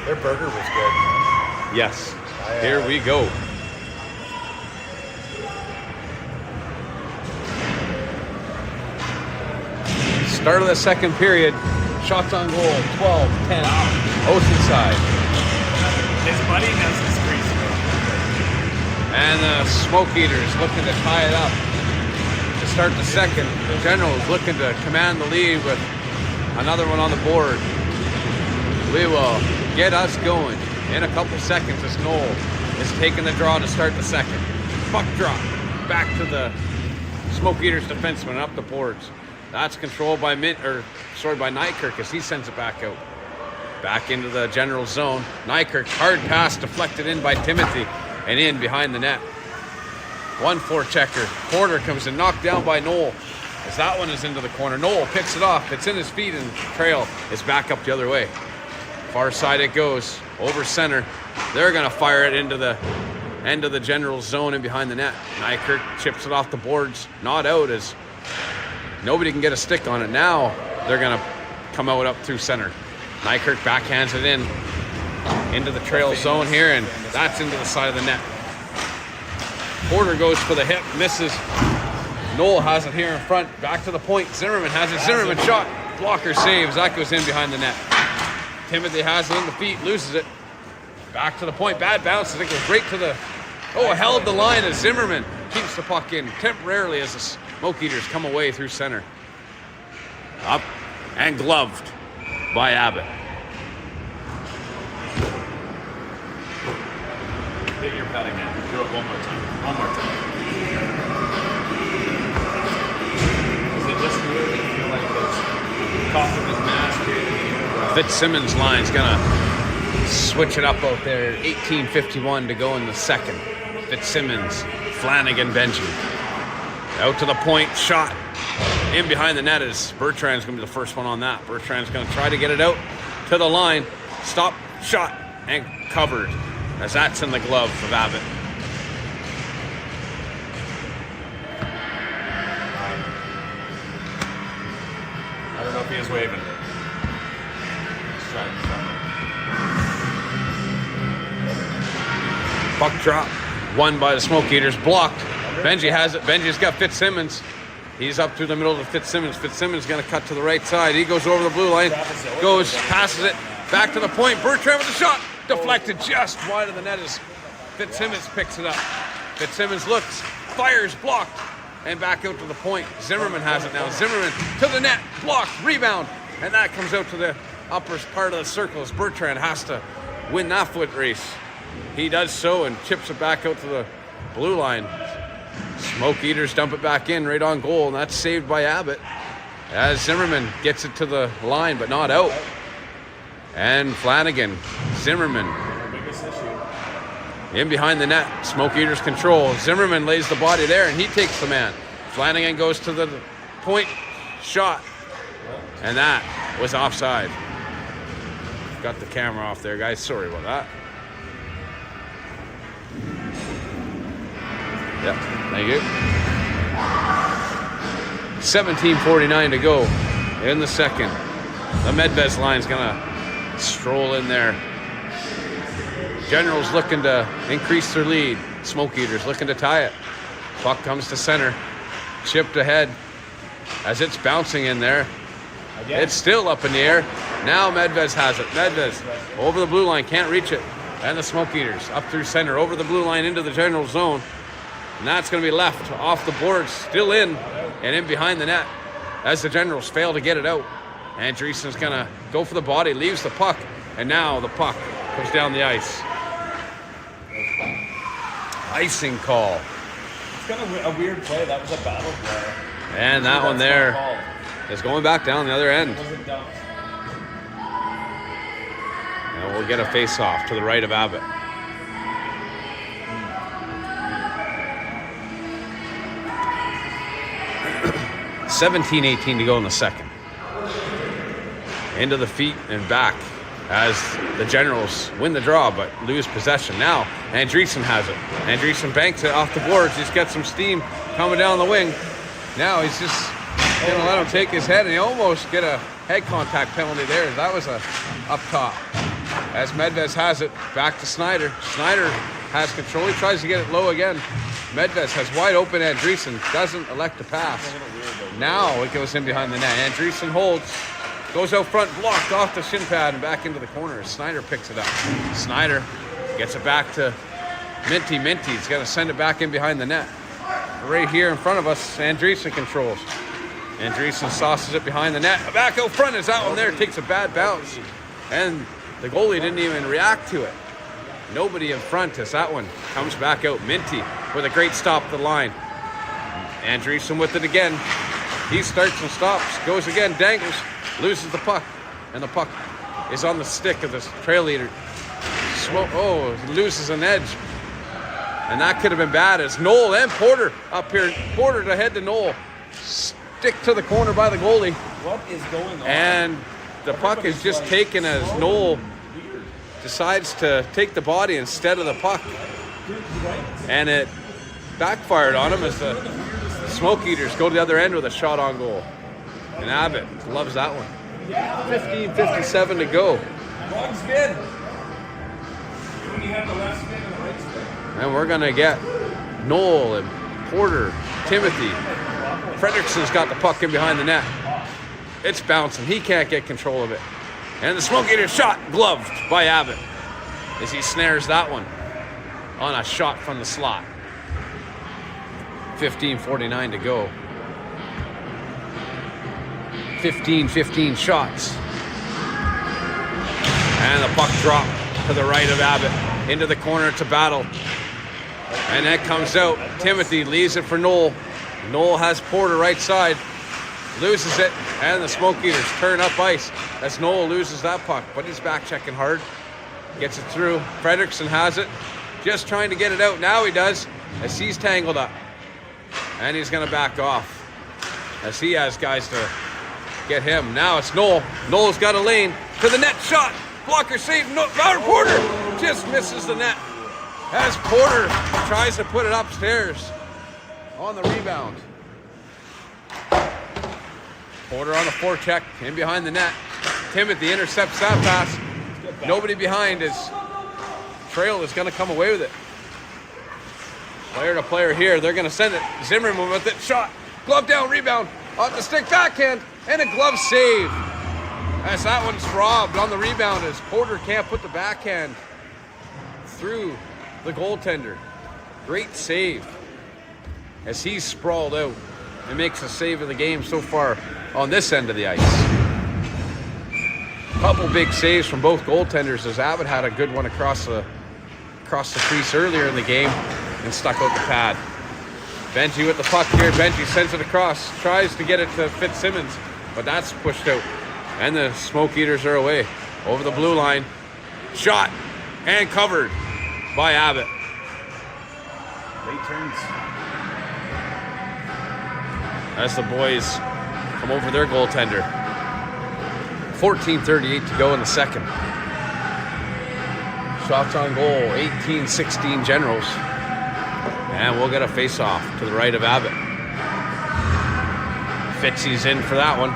Their burger was good. Yes. Here we go. Start of the second period. Shots on goal. 12-10. Oceanside. His buddy knows his crease. And the Smoke Eaters looking to tie it up to start the second. The Generals looking to command the lead with another one on the board. We will get us going in a couple seconds as Noel is taking the draw to start the second. Puck drop back to the Smoke Eaters defenseman up the boards. That's controlled by Nykirk as he sends it back out. Back into the General zone. Nykirk, hard pass deflected in by Timothy and in behind the net. 1-4 checker. Porter comes in, knocked down by Noel as that one is into the corner. Noel picks it off. It's in his feet and trail is back up the other way. Far side it goes, over center. They're going to fire it into the end of the General zone and behind the net. Nykirk chips it off the boards, not out as nobody can get a stick on it. Now they're going to come out up through center. Nykirk backhands it into the trail zone here, and that's into the side of the net. Porter goes for the hip, misses. Noel has it here in front, back to the point. Zimmerman has it. Zimmerman shot, blocker saves. That goes in behind the net. Timothy has it in the feet, loses it. Back to the point, bad bounce. I think it goes right to the... Oh, held the line as Zimmerman keeps the puck in temporarily as the Smoke Eaters come away through center. Up and gloved by Abbott. Hit your padding man. Do it one more time. One more time. Is it just weird to feel like it's cough of his mask here? Fitzsimmons' line's gonna switch it up out there. 18:51 to go in the second. Fitzsimmons, Flanagan, Benji. Out to the point, shot. In behind the net is Bertrand's gonna be the first one on that. Bertrand's gonna try to get it out to the line. Stop, shot, and covered. As that's in the glove of Abbott. I don't know if he is waving. Puck drop. Won by the Smoke Eaters. Blocked. Benji has it. Benji's got Fitzsimmons. He's up through the middle of Fitzsimmons. Fitzsimmons going to cut to the right side. He goes over the blue line. Goes, passes it. Back to the point. Bertrand with the shot. Deflected just wide of the net as Fitzsimmons picks it up. Fitzsimmons looks, fires, blocked, and back out to the point. Zimmerman has it now. Zimmerman to the net, blocked, rebound, and that comes out to the upper part of the circle as Bertrand has to win that foot race. He does so and chips it back out to the blue line. Smoke Eaters dump it back in right on goal, and that's saved by Abbott as Zimmerman gets it to the line but not out. And Flanagan, Zimmerman, in behind the net. Smoke Eaters control. Zimmerman lays the body there, and he takes the man. Flanagan goes to the point, shot, and that was offside. Got the camera off there, guys. Sorry about that. Yep, thank you. 17:49 to go in the second. The Medvez line's gonna stroll in there. Generals looking to increase their lead. Smoke Eaters looking to tie it. Puck comes to center. Chipped ahead as it's bouncing in there. It's still up in the air. Now Medvez has it. Medvez over the blue line, can't reach it. And the Smoke Eaters up through center, over the blue line into the General zone. And that's going to be left off the boards, still in and in behind the net as the Generals fail to get it out. Andreessen's going to go for the body, leaves the puck, and now the puck goes down the ice. Icing call. It's kind of a weird play. That was a battle play. And that one there is going back down the other end. It wasn't dumped. And we'll get a face-off to the right of Abbott. $17-18 to go in the second. Into the feet and back as the Generals win the draw but lose possession. Now Andreessen has it. Andreessen banks it off the boards. He's got some steam coming down the wing. Now he's just going to let him take his head, and he almost get a head contact penalty there. That was a up top. as Medvez has it. Back to Snyder. Snyder has control. He tries to get it low again. Medvez has wide open Andreessen. Doesn't elect to pass. Now it goes in behind the net. Andreessen holds. Goes out front, blocked off the shin pad and back into the corner. Snyder picks it up. Snyder gets it back to Minty. Minty's got to send it back in behind the net. Right here in front of us, Andreessen controls. Andreessen sauces it behind the net. Back out front is that one there. Takes a bad bounce. And the goalie didn't even react to it. Nobody in front as that one comes back out. Minty with a great stop to the line. Andreessen with it again. He starts and stops. Goes again, dangles. Loses the puck, and the puck is on the stick of this trail leader. Loses an edge. And that could have been bad as Noel and Porter up here. Porter to head to Noel. Stick to the corner by the goalie. What is going on? And the puck is just taken as Noel decides to take the body instead of the puck. And it backfired on him as the Smoke Eaters go to the other end with a shot on goal. And Abbott loves that one. 15:57 to go. Wrong spin. When you have the left spin and the right spin. And we're going to get Noel and Porter, Timothy. Fredrickson's got the puck in behind the net. It's bouncing. He can't get control of it. And the Smoke Eater shot gloved by Abbott as he snares that one on a shot from the slot. 15:49 to go. 15 shots. And the puck dropped to the right of Abbott. Into the corner to Battle. And that comes out. Timothy leaves it for Noel. Noel has Porter right side. Loses it. And the Smoke Eaters turn up ice as Noel loses that puck. But he's back checking hard. Gets it through. Fredrickson has it. Just trying to get it out. Now he does as he's tangled up. And he's going to back off as he has guys to get him. Now it's Noel. Noel's got a lane to the net shot. Blocker save. Porter just misses the net as Porter tries to put it upstairs on the rebound. Porter on the forecheck in behind the net. Timothy intercepts that pass. Nobody behind as Trail is going to come away with it. Player to player here. They're going to send it. Zimmerman with it. Shot. Glove down. Rebound. Off the stick. Backhand. And a glove save. As that one's robbed on the rebound as Porter can't put the backhand through the goaltender. Great save as he's sprawled out and makes a save of the game so far on this end of the ice. Couple big saves from both goaltenders as Abbott had a good one across the crease earlier in the game and stuck out the pad. Benji with the puck here. Benji sends it across, tries to get it to Fitzsimmons, but that's pushed out. And the Smoke Eaters are away. Over the blue line. Shot and covered by Abbott. Late turns. As the boys come over their goaltender. 14:38 to go in the second. Shots on goal, 18-16 Generals. And we'll get a face-off to the right of Abbott. Fitzy's in for that one.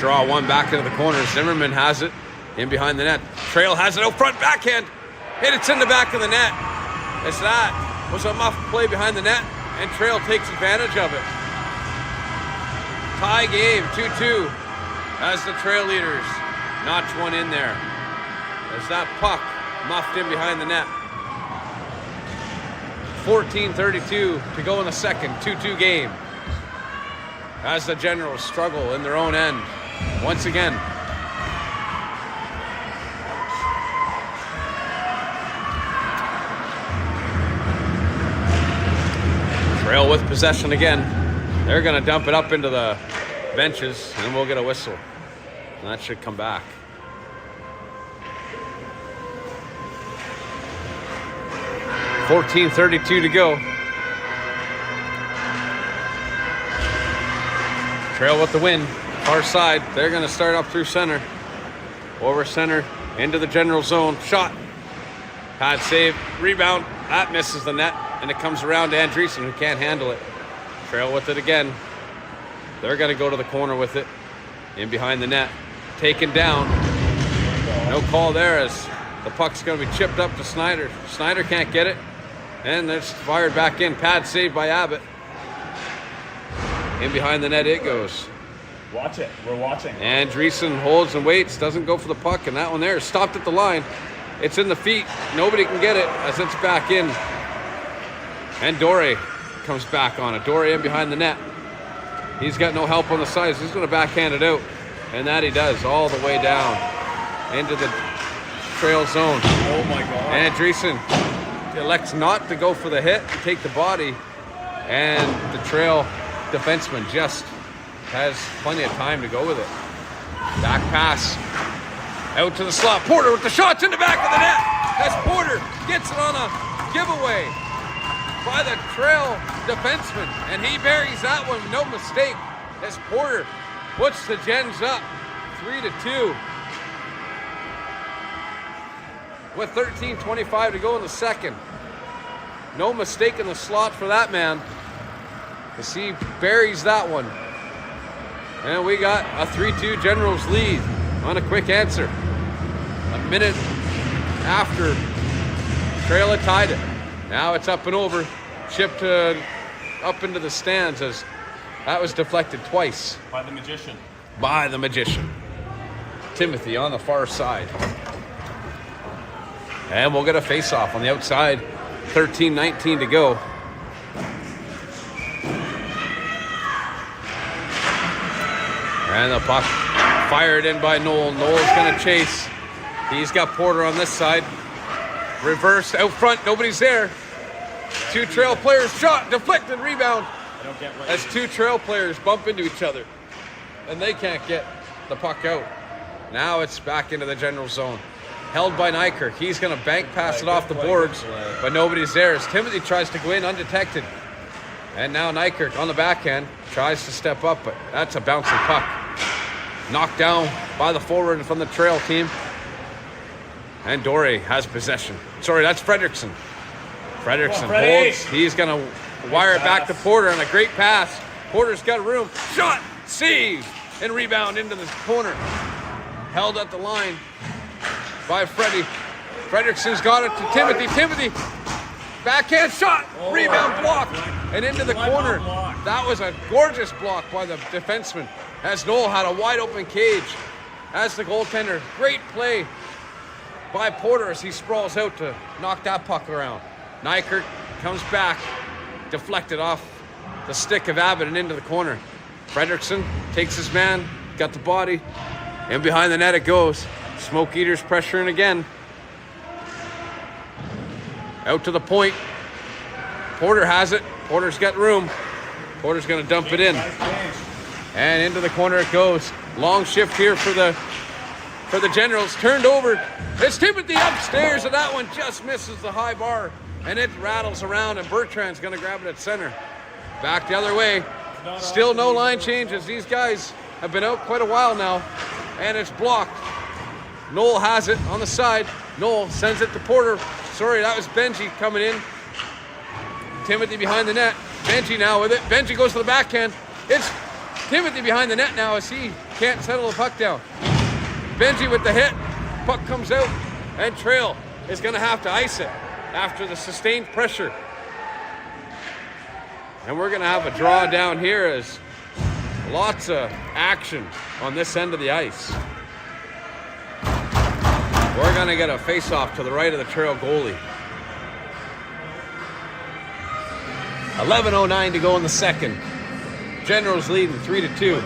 Draw one back into the corner. Zimmerman has it in behind the net. Trail has it out front, backhand. It's in the back of the net. As that was a muff play behind the net, and Trail takes advantage of it. Tie game, 2-2, as the Trail Leaders notch one in there. As that puck muffed in behind the net. 14:32 to go in the second, 2-2 game. As the Generals struggle in their own end once again. Trail with possession again. They're going to dump it up into the benches, and we'll get a whistle. And that should come back. .14:32 to go. Trail with the win. Far side. They're going to start up through center. Over center. Into the general zone. Shot. Pad save. Rebound. That misses the net. And it comes around to Andreessen, who can't handle it. Trail with it again. They're going to go to the corner with it. In behind the net. Taken down. No call. No call there as the puck's going to be chipped up to Snyder. Snyder can't get it. And it's fired back in. Pad saved by Abbott. In behind the net it goes. Watch it. We're watching. And Dreesen holds and waits. Doesn't go for the puck. And that one there is stopped at the line. It's in the feet. Nobody can get it as it's back in. And Dore comes back on it. Dore in behind the net. He's got no help on the sides. He's going to backhand it out. And that he does all the way down into the Trail zone. Oh my God. And Dreesen elects not to go for the hit and take the body. And the Trail defenseman just has plenty of time to go with it. Back pass out to the slot. Porter with the shots in the back of the net. As Porter gets it on a giveaway by the Trail defenseman. And he buries that one, no mistake. As Porter puts the Gens up 3-2. With 13:25 to go in the second. No mistake in the slot for that man. As he buries that one. And we got a 3-2 Generals lead on a quick answer. A minute after Trail had tied it. Now it's up and over. Chipped up into the stands as that was deflected twice. By the Magician. By the Magician. Timothy on the far side. And we'll get a face-off on the outside. 13:19 to go. And the puck fired in by Noel. Noel's going to chase. He's got Porter on this side. Reversed out front. Nobody's there. Two Trail players shot, deflected, rebound. I don't get what. As two Trail players bump into each other. And they can't get the puck out. Now it's back into the General zone. Held by Nykirk. He's going to bank pass it off the boards, but nobody's there as Timothy tries to go in undetected. And now Nykirk on the backhand tries to step up, but that's a bouncing puck. Knocked down by the forward from the Trail team. And Dore has possession. Sorry, that's Fredrickson. Fredrickson holds. He's going to wire it back to Porter on a great pass. Porter's got room. Shot! Save! And rebound into the corner. Held at the line by Freddie. Fredrickson's got it to Timothy. Timothy, backhand shot, rebound block, and into the corner. That was a gorgeous block by the defenseman as Noel had a wide open cage as the goaltender. Great play by Porter as he sprawls out to knock that puck around. Nykirk comes back, deflected off the stick of Abbott and into the corner. Fredrickson takes his man, got the body, and behind the net it goes. Smoke Eaters pressuring again. Out to the point. Porter has it. Porter's got room. Porter's going to dump it in. And into the corner it goes. Long shift here for the Generals. Turned over. It's Timothy upstairs, and that one just misses the high bar. And it rattles around, and Bertrand's going to grab it at center. Back the other way. Still no line changes. These guys have been out quite a while now. And it's blocked. Noel has it on the side. Noel sends it to Porter. Sorry, that was Benji coming in. Timothy behind the net. Benji now with it. Benji goes to the backhand. It's Timothy behind the net now as he can't settle the puck down. Benji with the hit. Puck comes out. And Trail is going to have to ice it after the sustained pressure. And we're going to have a draw down here as lots of action on this end of the ice. We're going to get a face-off to the right of the Trail goalie. 11:09 to go in the second. Generals leading 3-2.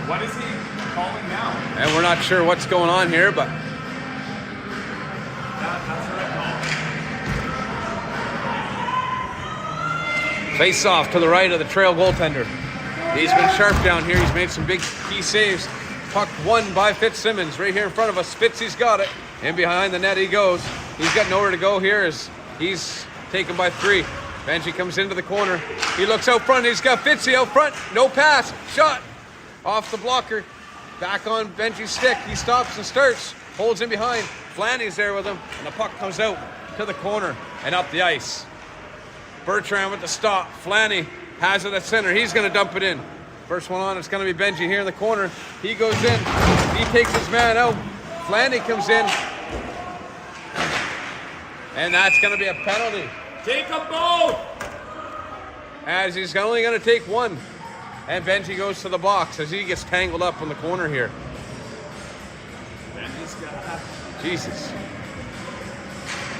What is he calling now? And we're not sure what's going on here, but That's the right call. face-off to the right of the Trail goaltender. He's been sharp down here. He's made some big key saves. Puck won by Fitzsimmons right here in front of us. Fitzy's got it. And behind the net he goes. He's got nowhere to go here as he's taken by 3. Benji comes into the corner. He looks out front. He's got Fitzy out front. No pass. Shot. Off the blocker. Back on Benji's stick. He stops and starts. Holds in behind. Flanny's there with him. And the puck comes out to the corner and up the ice. Bertrand with the stop. Flanny has it at center. He's going to dump it in. First one on, it's going to be Benji here in the corner. He goes in. He takes his man out. Flanny comes in. And that's going to be a penalty. Take them both! As he's only going to take one. And Benji goes to the box as he gets tangled up in the corner here. Jesus.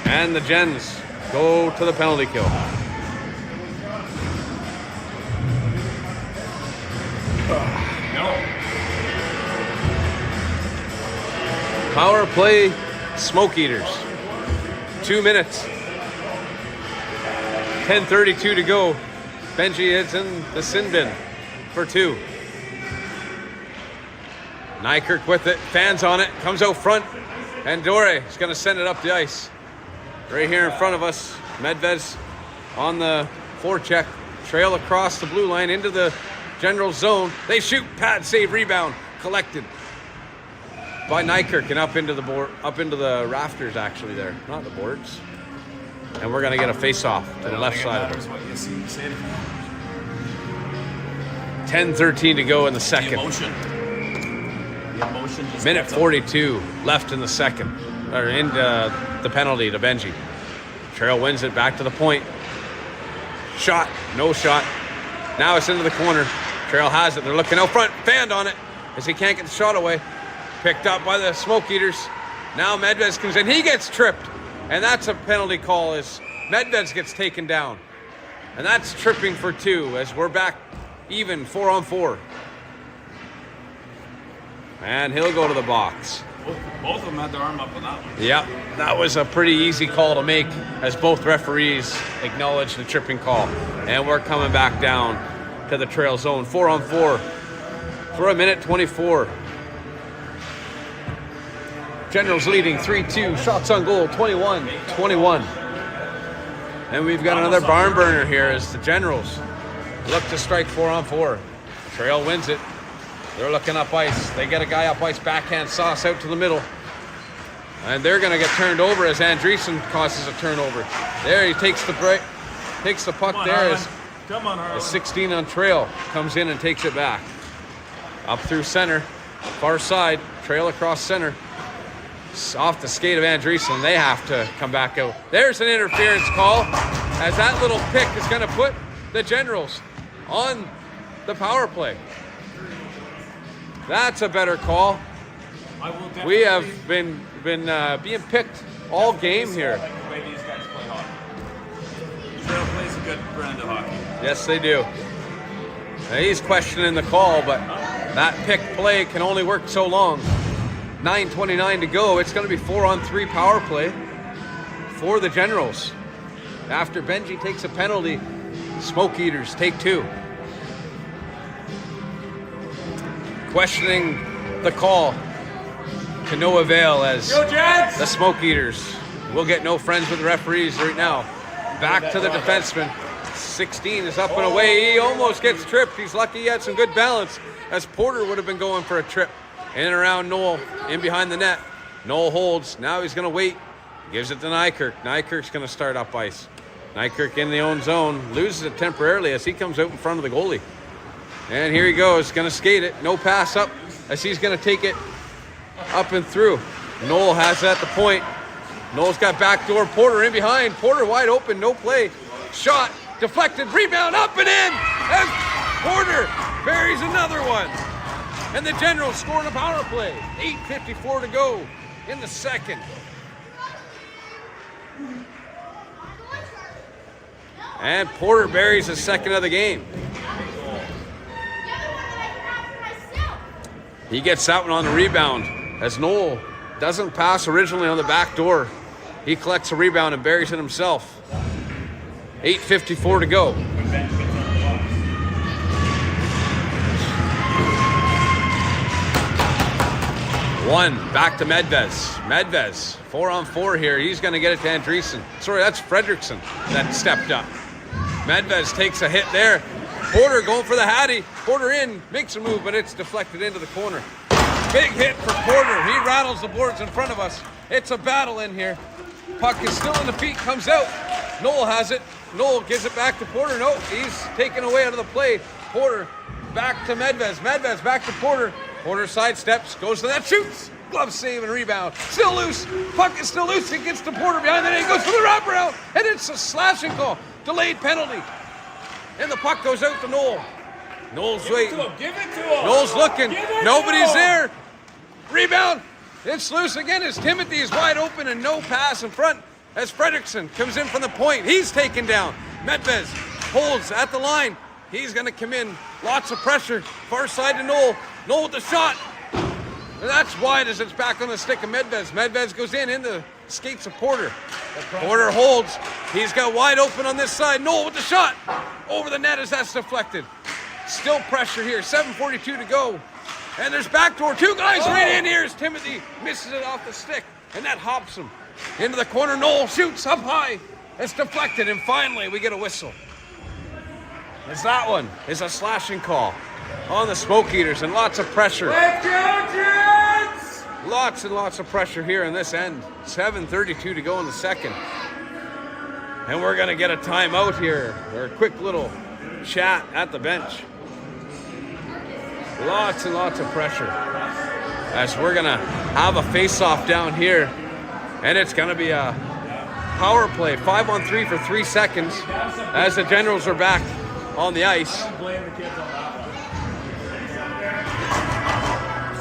And the Gens go to the penalty kill. No. Power play Smoke Eaters. 2 minutes. 10:32 to go. Benji is in the sin bin for 2. Nykirk with it. Fans on it. Comes out front. And Dore is going to send it up the ice. Right here in front of us. Medvez on the forecheck. Trail across the blue line into the General zone. They shoot. Pad save. Rebound. Collected by Nykirk and up into the board, up into the rafters actually there, not the boards. And we're gonna get a face-off to the left side of it. 10:13 to go in the second. The emotion just Minute 42 left in the second, or into the penalty to Benji. Trail wins it back to the point. Shot, no shot. Now it's into the corner. Trail has it. They're looking out front. Fanned on it as he can't get the shot away. Picked up by the Smoke Eaters. Now Medvez comes in. He gets tripped. And that's a penalty call as Medvez gets taken down. And that's tripping for 2 as we're back even 4-on-4. And he'll go to the box. Both of them had their arm up on that one. Yep, that was a pretty easy call to make as both referees acknowledged the tripping call. And we're coming back down to the Trail zone. 4-on-4 for a minute 24. Generals leading 3-2. Shots on goal 21-21. And we've got another barn burner here as the Generals look to strike 4-on-4. Trail wins it. They're looking up ice. They get a guy up ice, backhand sauce out to the middle. And they're going to get turned over as Andreessen causes a turnover. There he takes the break, takes the puck there as Come on, Harlan. 16 on Trail comes in and takes it back. Up through center, far side, Trail across center. Off the skate of Andreessen, they have to come back out. There's an interference call as that little pick is going to put the Generals on the power play. That's a better call. We have been being picked all game here. I like the way these guys play hockey. Trail plays a good brand of hockey. Yes, they do. Now, he's questioning the call, but that pick play can only work so long. 9:29 to go. It's going to be 4-on-3 power play for the Generals. After Benji takes a penalty, Smoke Eaters take 2. Questioning the call to no avail as the Smoke Eaters will get no friends with the referees right now. Back to the defenseman. 16 is up and away. He almost gets tripped. He's lucky he had some good balance as Porter would have been going for a trip. In and around Noel, in behind the net. Noel holds. Now he's going to wait. Gives it to Nykirk. Nykirk's going to start up ice. Nykirk in the own zone. Loses it temporarily as he comes out in front of the goalie. And here he goes. Going to skate it. No pass up as he's going to take it up and through. Noel has it at the point. Noel's got backdoor. Porter in behind. Porter wide open. No play. Shot. Deflected. Rebound up and in. And Porter buries another one. And the Generals scoring a power play. 8:54 to go in the second. And Porter buries his second of the game. He gets that one on the rebound as Noel doesn't pass originally on the back door. He collects a rebound and buries it himself. 8:54 to go. One, back to Medvez. Medvez, 4-on-4 here. He's going to get it to Andreessen. Sorry, that's Fredrickson that stepped up. Medvez takes a hit there. Porter going for the Hattie. Porter in, makes a move, but it's deflected into the corner. Big hit for Porter. He rattles the boards in front of us. It's a battle in here. Puck is still in the feet, comes out. Noel has it. Noel gives it back to Porter. No, he's taken away out of the play. Porter back to Medvez. Medvez back to Porter. Porter sidesteps, goes to that, shoots. glove save and rebound. Still loose. Puck is still loose. It gets to Porter behind the net. He goes for the wraparound, and it's a slashing call. Delayed penalty. And the puck goes out to Noel. Noel's waiting. Give it to him. Noel's looking. Give it to Nobody's him. there. Rebound. It's loose again as Timothy is wide open and no pass in front as Fredrickson comes in from the point. He's taken down. Medvez holds at the line. He's going to come in. Lots of pressure. Far side to Noel. Noel with the shot. And that's wide as it's back on the stick of Medvez. Medvez goes in the skates of Porter. Porter holds. He's got wide open on this side. Noel with the shot. Over the net as that's deflected. Still pressure here. 7:42 to go. And there's backdoor. Two guys right in here as Timothy misses it off the stick. And that hops him into the corner. Noel shoots up high. It's deflected. And finally we get a whistle. As that one is a slashing call on the Smoke Eaters and lots of pressure. Lots and lots of pressure here in this end. 7:32 to go in the second. And we're going to get a timeout here. Or a quick little chat at the bench. Lots and lots of pressure. As we're going to have a face-off down here. And it's going to be a power play. 5-on-3 for 3 seconds. As the Generals are back on the ice.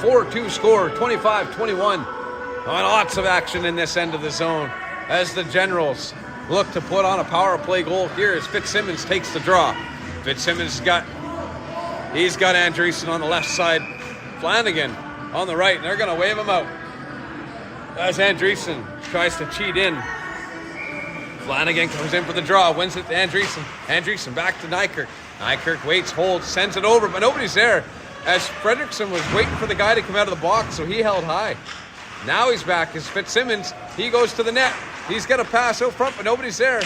4-2 score, 25-21. Lots of action in this end of the zone as the Generals look to put on a power play goal here as Fitzsimmons takes the draw. Fitzsimmons he's got Andreessen on the left side, Flanagan on the right, and they're going to wave him out as Andreessen tries to cheat in. Flanagan comes in for the draw, wins it to Andreessen. Andreessen back to Nykirk. Nykirk waits, holds, sends it over, but nobody's there as Fredrickson was waiting for the guy to come out of the box, so he held high. Now he's back as Fitzsimmons. He goes to the net. He's got a pass out front, but nobody's there.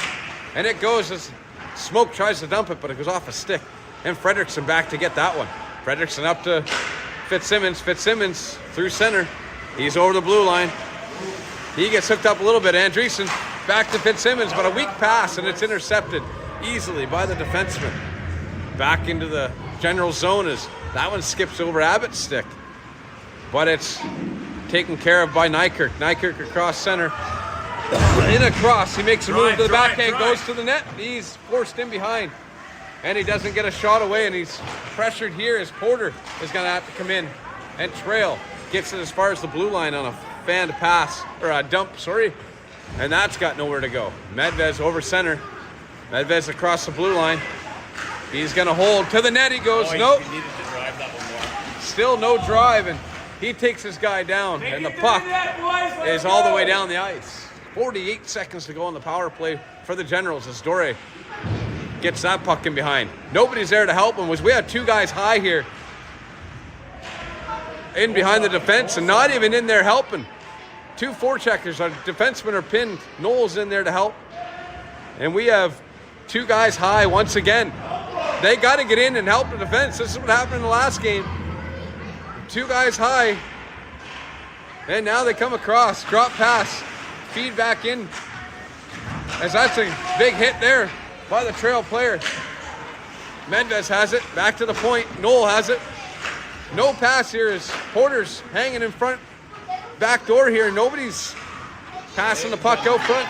And it goes as Smoke tries to dump it, but it goes off a stick. And Fredrickson back to get that one. Fredrickson up to Fitzsimmons. Fitzsimmons through center. He's over the blue line. He gets hooked up a little bit. Andreessen back to Fitzsimmons, but a weak pass, and it's intercepted easily by the defenseman. Back into the general zone as that one skips over Abbott's stick. But it's taken care of by Nykirk. Nykirk across center. In across, he makes a move to the backhand, goes to the net. He's forced in behind. And he doesn't get a shot away, and he's pressured here as Porter is going to have to come in. And Trail gets it as far as the blue line on a fanned pass, or a dump, sorry. And that's got nowhere to go. Medvez over center. Medvez across the blue line. He's going to hold. To the net he goes. Nope. He needed to drive that one more. Still no drive, and he takes his guy down. And the puck is all the way down the ice. 48 seconds to go on the power play for the Generals as Dore gets that puck in behind. Nobody's there to help him. We had two guys high here in behind the defense and not even in there helping. Two forecheckers. Our defensemen are pinned. Noel's in there to help. And we have two guys high once again. They got to get in and help the defense. This is what happened in the last game. Two guys high. And now they come across. Drop pass. Feed back in. As that's a big hit there by the Trail player. Medvez has it. Back to the point. Noel has it. No pass here as Porter's hanging in front. Back door here. Nobody's passing the puck out front.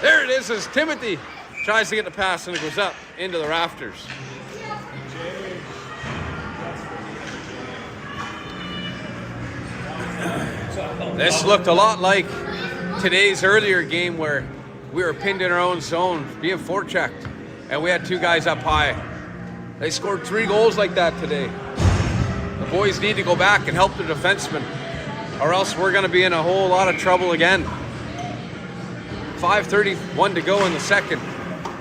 There it is as Timothy tries to get the pass and it goes up into the rafters. This looked a lot like today's earlier game where we were pinned in our own zone, being forechecked, and we had two guys up high. They scored 3 goals like that today. The boys need to go back and help the defensemen, or else we're going to be in a whole lot of trouble again. 5:31 to go in the second.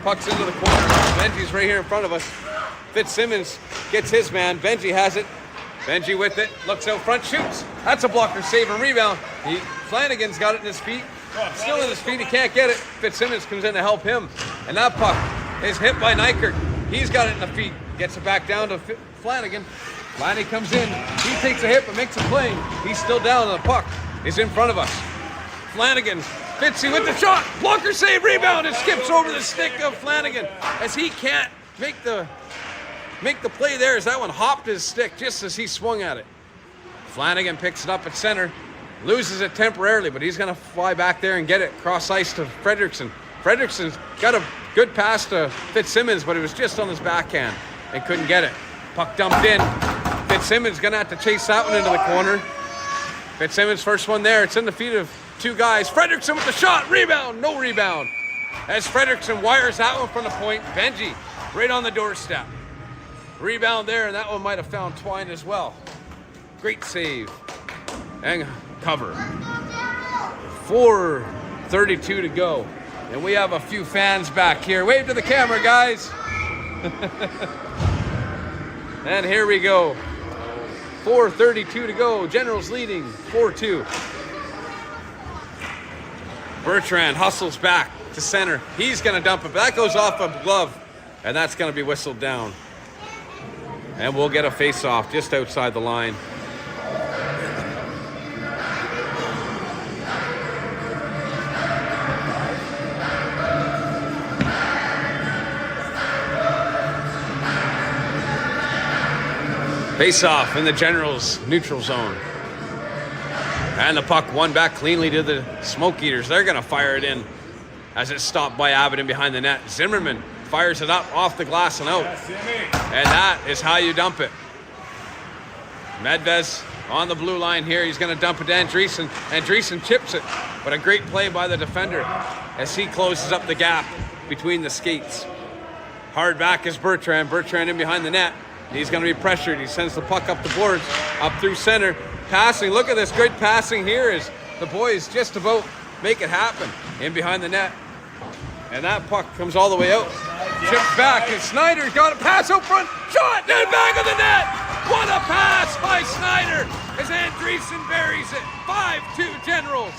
Puck's into the corner. Benji's right here in front of us. Fitzsimmons gets his man. Benji has it. Benji with it. Looks out front. Shoots. That's a blocker save and rebound. Flanagan's got it in his feet. Still in his feet. He can't get it. Fitzsimmons comes in to help him. And that puck is hit by Nykirk. He's got it in the feet. Gets it back down to Flanagan. Flanagan comes in. He takes a hit but makes a play. He's still down and the puck is in front of us. Flanagan. Fitzy with the shot. Blocker save, rebound. It skips over the stick of Flanagan as he can't make the play there as that one hopped his stick just as he swung at it. Flanagan picks it up at center, loses it temporarily, but he's going to fly back there and get it cross ice to Fredrickson. Fredrickson's got a good pass to Fitzsimmons, but it was just on his backhand and couldn't get it. Puck dumped in. Fitzsimmons going to have to chase that one into the corner. Fitzsimmons first one there. It's in the feet of two guys. Fredrickson with the shot. Rebound. No rebound. As Fredrickson wires that one from the point. Benji right on the doorstep. Rebound there, and that one might have found Twine as well. Great save. And cover. 4:32 to go. And we have a few fans back here. Wave to the camera, guys. And here we go. 4:32 to go. Generals leading 4-2. Bertrand hustles back to center. He's going to dump it, but that goes off a glove, and that's going to be whistled down. And we'll get a face-off just outside the line. Face-off in the Generals' neutral zone. And the puck won back cleanly to the Smoke Eaters. They're going to fire it in as it's stopped by Abbott and behind the net. Zimmerman fires it up off the glass and out. And that is how you dump it. Medvez on the blue line here. He's going to dump it to Andreessen. Andreessen chips it. But a great play by the defender as he closes up the gap between the skates. Hard back is Bertrand. Bertrand in behind the net. He's going to be pressured. He sends the puck up the boards, up through center. Passing. Look at this great passing here as the boys just about make it happen. In behind the net. And that puck comes all the way out. Chips back, and Snyder's got a pass out front. Shot in the back of the net. What a pass by Snyder as Andreessen buries it. 5-2 Generals.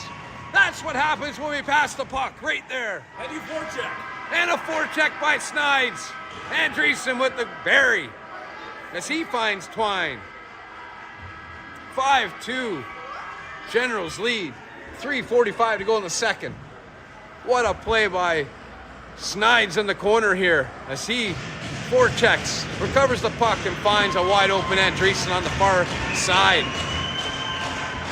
That's what happens when we pass the puck right there. And you forecheck. And a forecheck by Snides. Andreessen with the bury as he finds Twine. 5-2. Generals lead. 3:45 to go in the second. What a play by Snides in the corner here as he forechecks, recovers the puck, and finds a wide open Andreessen on the far side.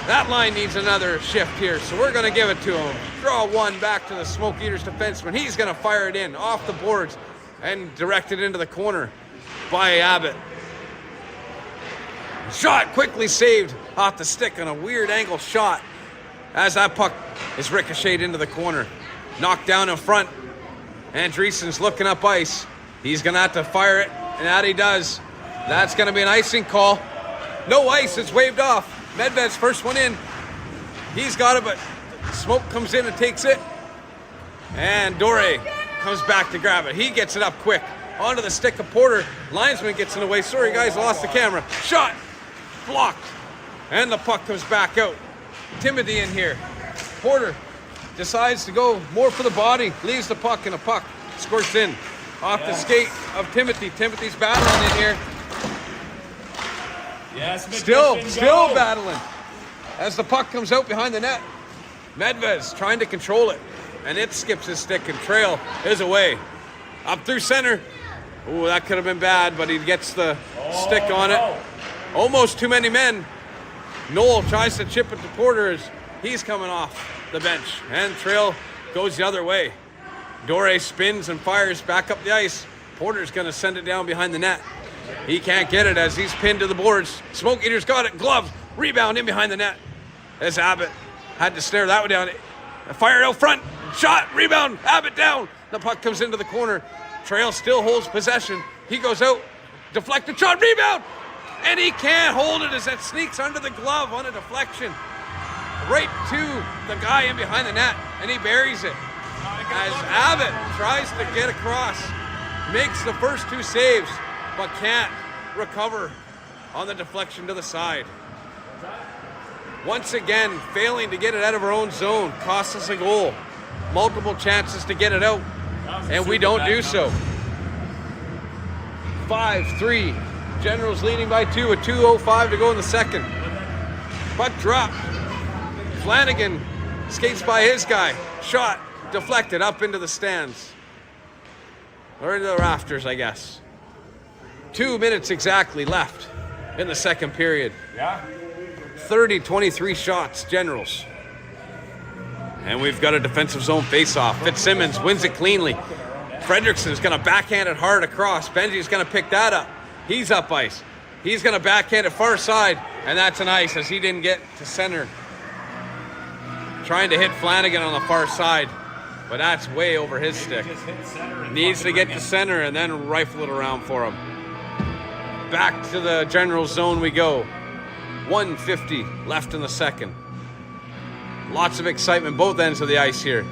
That line needs another shift here, so we're going to give it to him. Draw one back to the Smoke Eaters defenseman. He's going to fire it in off the boards and direct it into the corner by Abbott. Shot quickly saved off the stick on a weird angle shot as that puck is ricocheted into the corner. Knocked down in front. Andreessen's looking up ice. He's going to have to fire it, and that he does. That's going to be an icing call. No ice, it's waved off. Medved's first one in. He's got it, but Smoke comes in and takes it. And Dore comes back to grab it. He gets it up quick. Onto the stick of Porter. Linesman gets in the way. Sorry, guys, lost the camera. Shot. Blocked. And the puck comes back out. Timothy in here. Porter decides to go more for the body. Leaves the puck, and a puck squirts in off the skate of Timothy. Timothy's battling in here. Yes, Still battling as the puck comes out behind the net. Medvez trying to control it, and it skips his stick, and Trail is away. Up through center. Ooh, that could have been bad, but he gets the stick on it. Almost too many men. Noel tries to chip it to Porter as he's coming off the bench, and Trail goes the other way. Dore spins and fires back up the ice. Porter's going to send it down behind the net. He can't get it as he's pinned to the boards. Smoke Eaters got it. Glove. Rebound in behind the net. As Abbott had to snare that one down. Fired out front. Shot. Rebound. Abbott down. The puck comes into the corner. Trail still holds possession. He goes out. Deflected shot. Rebound. And he can't hold it as that sneaks under the glove on a deflection. Right to the guy in behind the net. And he buries it. As Abbott tries to get across. Makes the first two saves, but can't recover on the deflection to the side. Once again, failing to get it out of our own zone. Costs us a goal. Multiple chances to get it out, and we don't do so. 5-3. Generals leading by 2 with 2:05 to go in the second. Puck dropped. Flanagan skates by his guy. Shot deflected up into the stands. Or into the rafters, I guess. 2 minutes exactly left in the second period. Yeah. 30, 23 shots, Generals. And we've got a defensive zone face-off. Fitzsimmons wins it cleanly. Fredrickson's going to backhand it hard across. Benji's going to pick that up. He's up ice. He's going to backhand it far side, and that's an ice as he didn't get to center. Trying to hit Flanagan on the far side, but that's way over his stick. Needs to get to center and then rifle it around for him. Back to the General zone we go. 1:50 left in the second. Lots of excitement both ends of the ice here.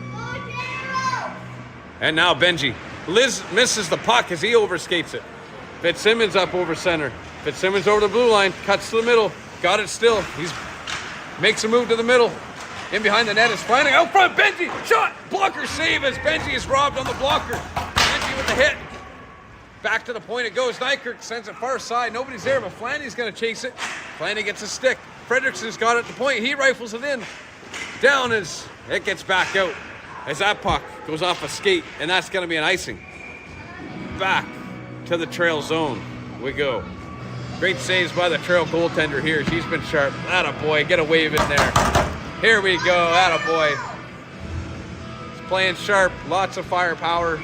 And now Benji. Liz misses the puck as he overskates it. Fitzsimmons up over center. Fitzsimmons over the blue line, cuts to the middle, got it still. He's makes a move to the middle. In behind the net is Flanagan. Out front, Benji, shot! Blocker save as Benji is robbed on the blocker. Benji with the hit. Back to the point it goes. Nykirk sends it far side. Nobody's there, but Flanagan's going to chase it. Flanagan gets a stick. Fredrickson's got it at the point. He rifles it in. Down as it gets back out. As that puck goes off a skate, and that's going to be an icing. Back to the Trail zone we go. Great saves by the Trail goaltender here. She's been sharp. Attaboy, get a wave in there. Here we go, attaboy. He's playing sharp, lots of firepower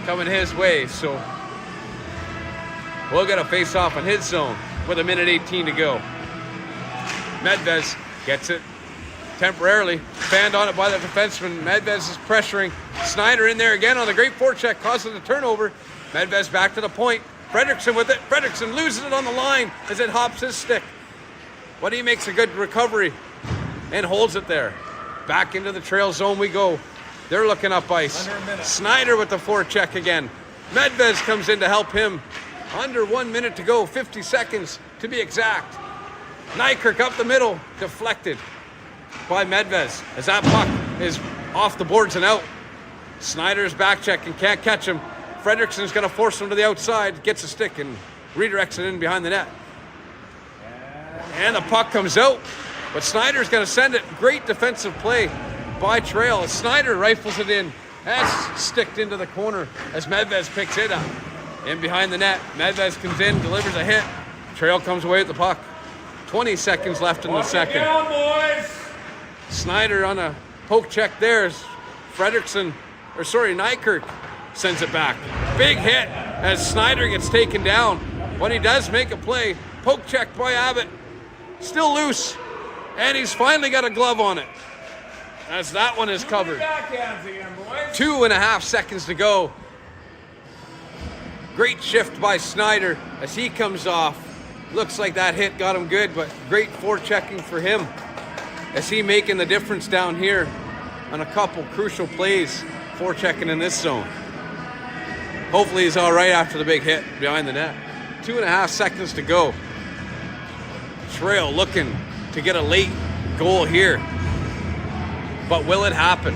coming his way, so we'll get a face-off in his zone with 1:18 to go. Medvez gets it temporarily. Fanned on it by the defenseman. Medvez is pressuring. Snyder in there again on the great forecheck, causes a turnover. Medvez back to the point. Fredrickson with it. Fredrickson loses it on the line as it hops his stick. But he makes a good recovery and holds it there. Back into the Trail zone we go. They're looking up ice. Snyder with the forecheck again. Medvez comes in to help him. Under 1 minute to go, 50 seconds to be exact. Nykirk up the middle, deflected by Medvez as that puck is off the boards and out. Snyder's back check and can't catch him. Fredrickson's going to force him to the outside, gets a stick and redirects it in behind the net. And the puck comes out, but Snyder's going to send it. Great defensive play by Trail as Snyder rifles it in. That's sticked into the corner as Medvez picks it up. In behind the net, Medvez comes in, delivers a hit. Trail comes away with the puck. 20 seconds left in the second. Down, boys. Snyder on a poke check there as Nykirk sends it back. Big hit as Snyder gets taken down. But he does make a play. Poke check by Abbott. Still loose. And he's finally got a glove on it. As that one is covered. Backhands again, boys. 2.5 seconds to go. Great shift by Snyder as he comes off. Looks like that hit got him good, but great forechecking for him as he making the difference down here on a couple crucial plays, forechecking in this zone. Hopefully he's all right after the big hit behind the net. 2.5 seconds to go. Trail looking to get a late goal here. But will it happen?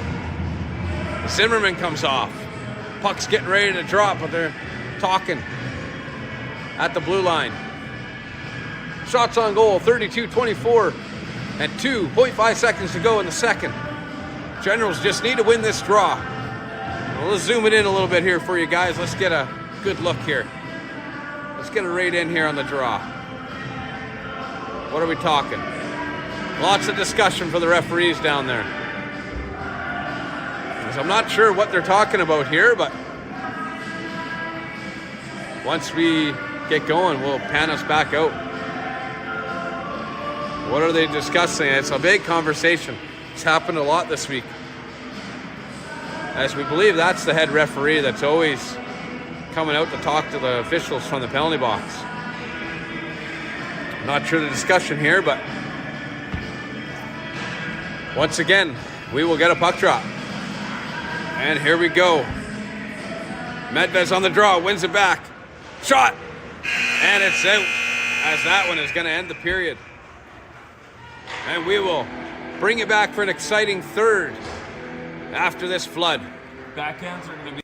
Zimmerman comes off. Puck's getting ready to drop, but they're talking at the blue line. Shots on goal, 32-24, and 2.5 seconds to go in the second. Generals just need to win this draw. Well, let's zoom it in a little bit here for you guys. Let's get a good look here. Let's get a right in here on the draw. What are we talking? Lots of discussion for the referees down there. I'm not sure what they're talking about here, but once we get going, we'll pan us back out. What are they discussing? It's a big conversation. It's happened a lot this week. As we believe that's the head referee that's always coming out to talk to the officials from the penalty box. I'm not sure the discussion here, but once again, we will get a puck drop. And here we go. Medvez on the draw, wins it back. Shot! And it's out, as that one is going to end the period. And we will bring it back for an exciting third after this flood. Backhands are going to be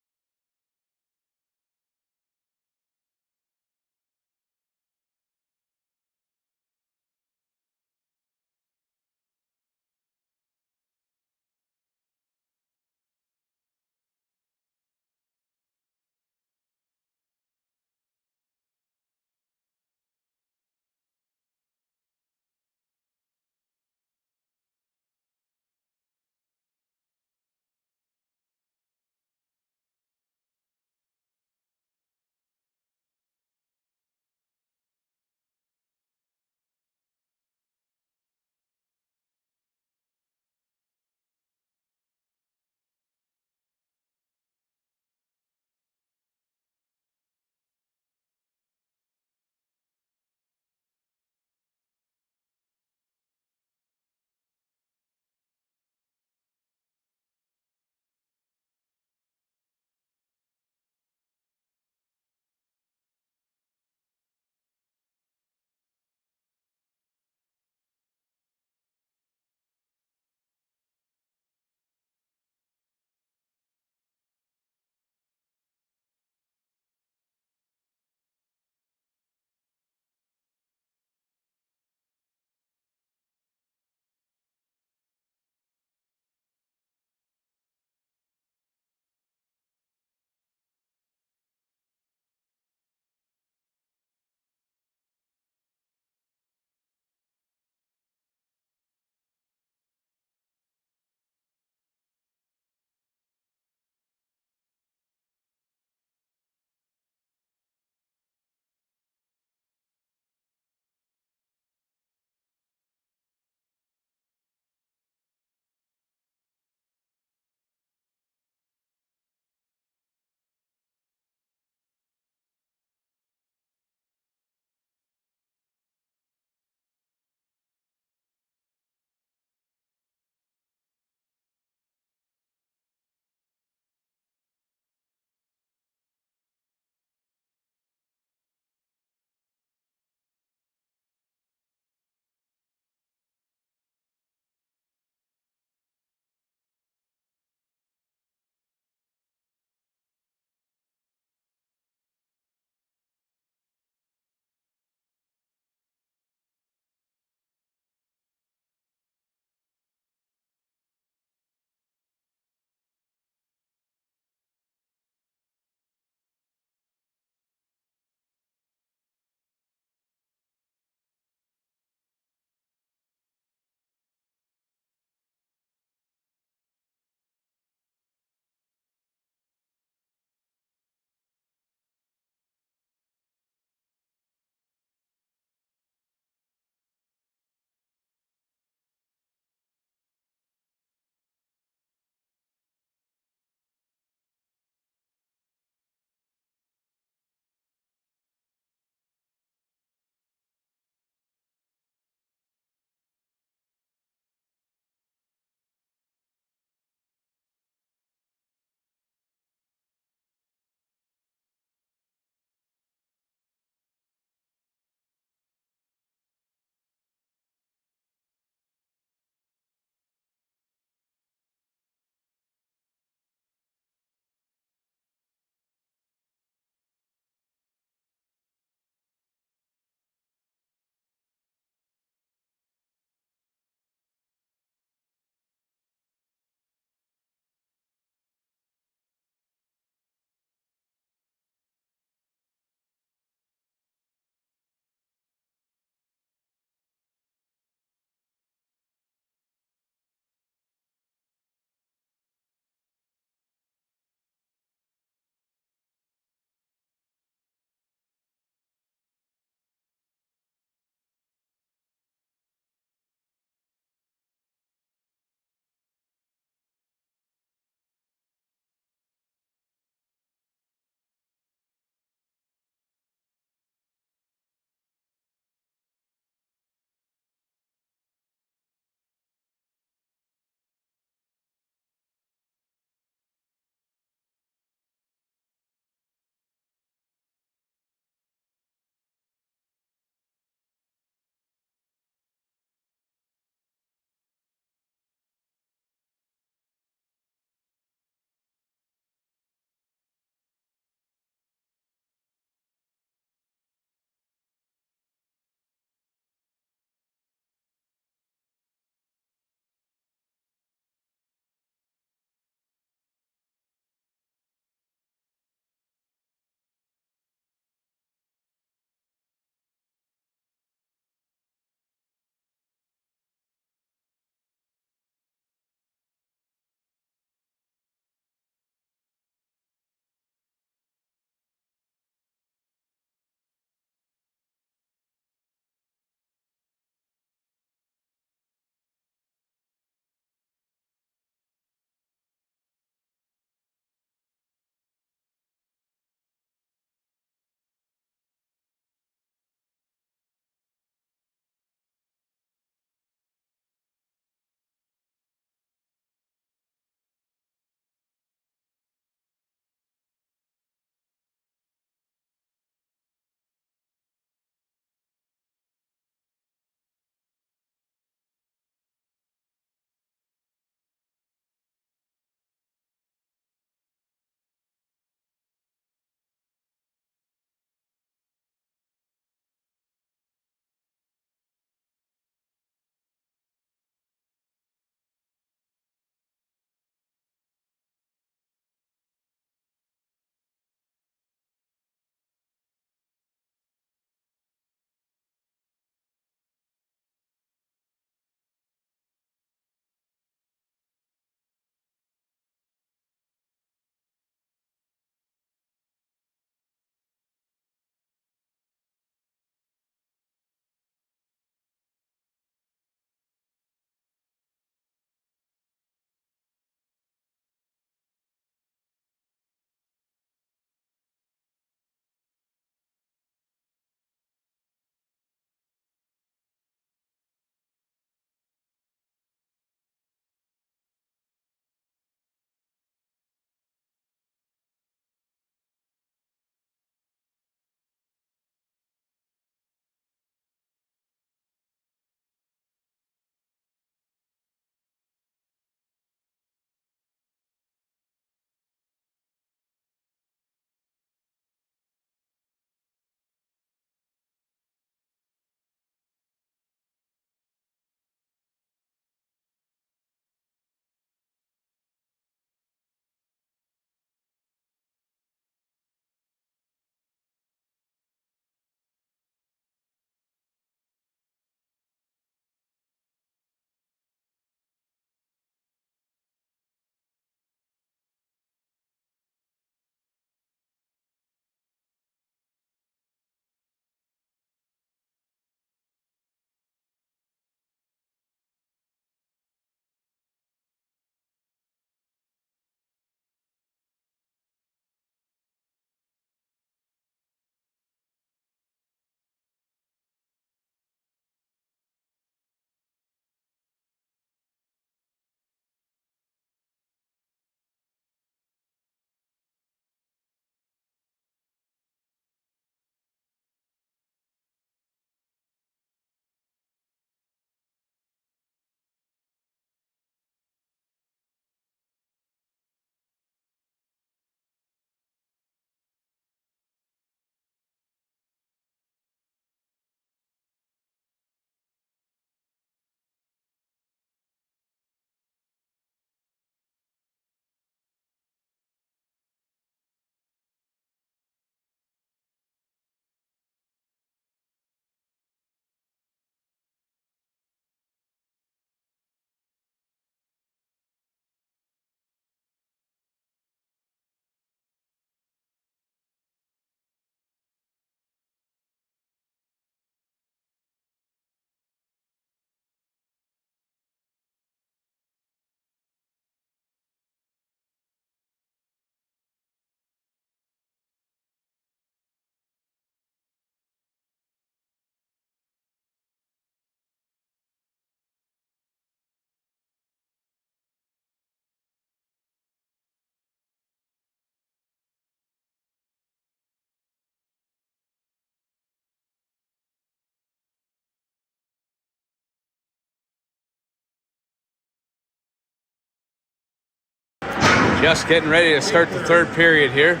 Just getting ready to start the third period here.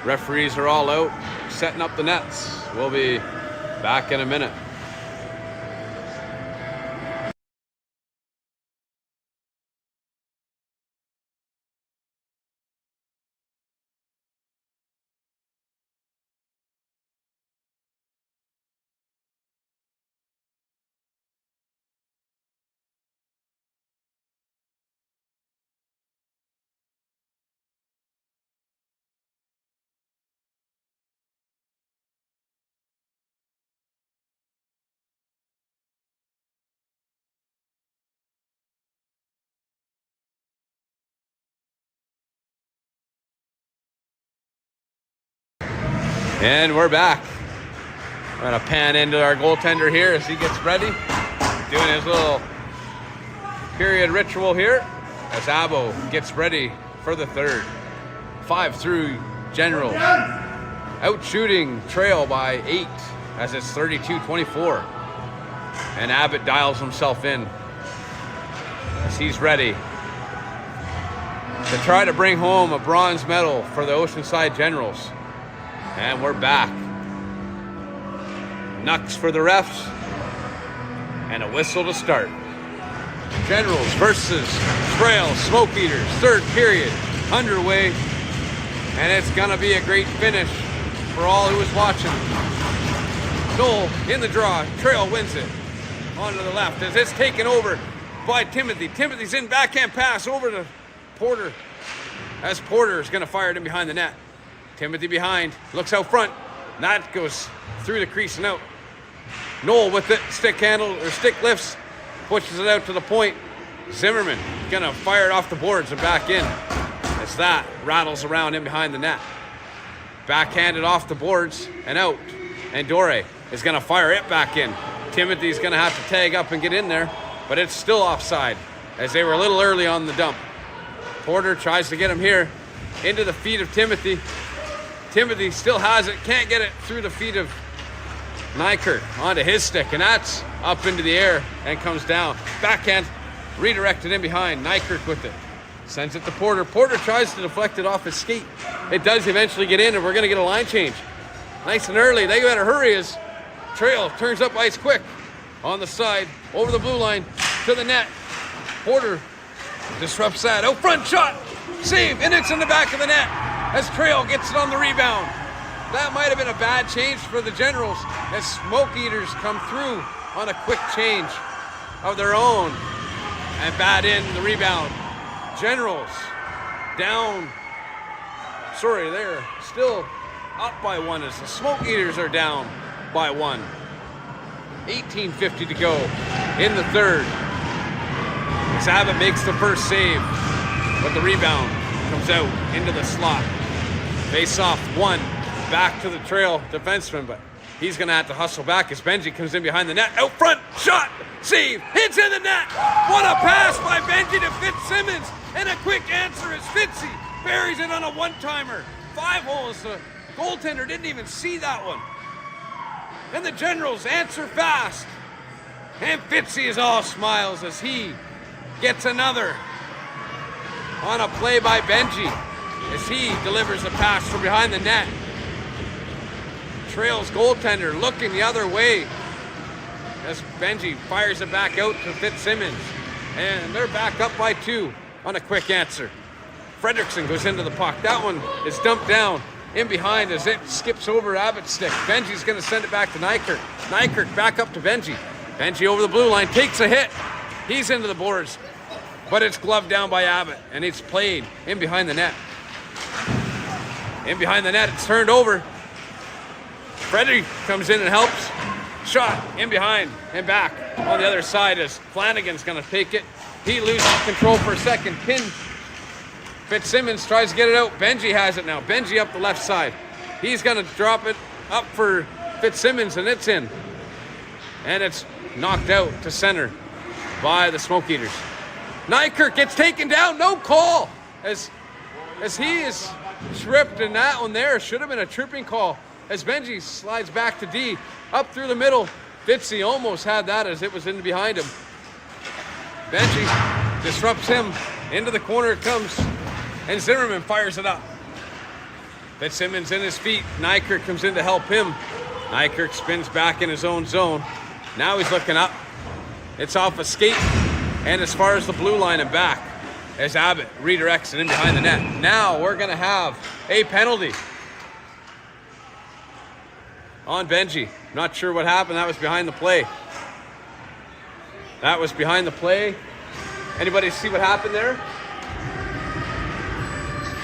Referees are all out, setting up the nets. We'll be back in a minute. And we're back. We're gonna pan into our goaltender here as he gets ready. Doing his little period ritual here as Abo gets ready for the third. 5-3 Generals. Out shooting Trail by 8 as it's 32-24. And Abbott dials himself in as he's ready to try to bring home a bronze medal for the Oceanside Generals. And we're back. Knucks for the refs. And a whistle to start. Generals versus Trail Smoke Eaters. Third period underway. And it's gonna be a great finish for all who was watching. Noel in the draw. Trail wins it. Onto the left as it's taken over by Timothy. Timothy's in backhand pass over to Porter. As Porter is gonna fire it in behind the net. Timothy behind, looks out front. That goes through the crease and out. Noel with it, stick handle, or stick lifts, pushes it out to the point. Zimmerman gonna fire it off the boards and back in. As that rattles around in behind the net. Backhanded off the boards and out. And Dore is gonna fire it back in. Timothy's gonna have to tag up and get in there, but it's still offside as they were a little early on the dump. Porter tries to get him here into the feet of Timothy. Timothy still has it, can't get it through the feet of Nykirk onto his stick, and that's up into the air and comes down. Backhand, redirected in behind. Nykirk with it. Sends it to Porter. Porter tries to deflect it off his skate. It does eventually get in, and we're going to get a line change. Nice and early. They better hurry as Trail turns up ice quick. On the side, over the blue line, to the net. Porter disrupts that. Out front shot. Save, and it's in the back of the net. As Trail gets it on the rebound. That might have been a bad change for the Generals as Smoke Eaters come through on a quick change of their own and bat in the rebound. Generals down. Sorry, they're still up by 1 as the Smoke Eaters are down by 1. 18:50 to go in the third. As Abbott makes the first save, but the rebound comes out into the slot. Face off 1, back to the Trail defenseman, but he's gonna have to hustle back as Benji comes in behind the net. Out front, shot, save, hits in the net. What a pass by Benji to Fitzsimmons, and a quick answer as Fitzy buries it on a one-timer. 5 holes, the goaltender didn't even see that one. And the Generals answer fast. And Fitzy is all smiles as he gets another on a play by Benji as he delivers a pass from behind the net. Trail's goaltender looking the other way as Benji fires it back out to Fitzsimmons. And they're back up by 2 on a quick answer. Fredrickson goes into the puck. That one is dumped down in behind as it skips over Abbott's stick. Benji's going to send it back to Nykirk. Nykirk back up to Benji. Benji over the blue line, takes a hit. He's into the boards, but it's gloved down by Abbott, and it's played in behind the net. In behind the net, it's turned over. Frederick comes in and helps. Shot in behind and back on the other side as Flanagan's going to take it. He loses control for a second. Pin. Fitzsimmons tries to get it out. Benji has it now. Benji up the left side. He's going to drop it up for Fitzsimmons, and it's in. And it's knocked out to center by the Smoke Eaters. Nykirk gets taken down. No call as he is tripped, and that one there should have been a tripping call as Benji slides back to D. Up through the middle. Fitzy almost had that as it was in behind him. Benji disrupts him. Into the corner it comes. and Zimmerman fires it up. Fitzsimmons in his feet. Nykirk comes in to help him. Nykirk spins back in his own zone. Now he's looking up. It's off a skate and as far as the blue line and back as Abbott redirects it in behind the net. Now we're going to have a penalty on Benji. Not sure what happened. That was behind the play. That was behind the play. Anybody see what happened there?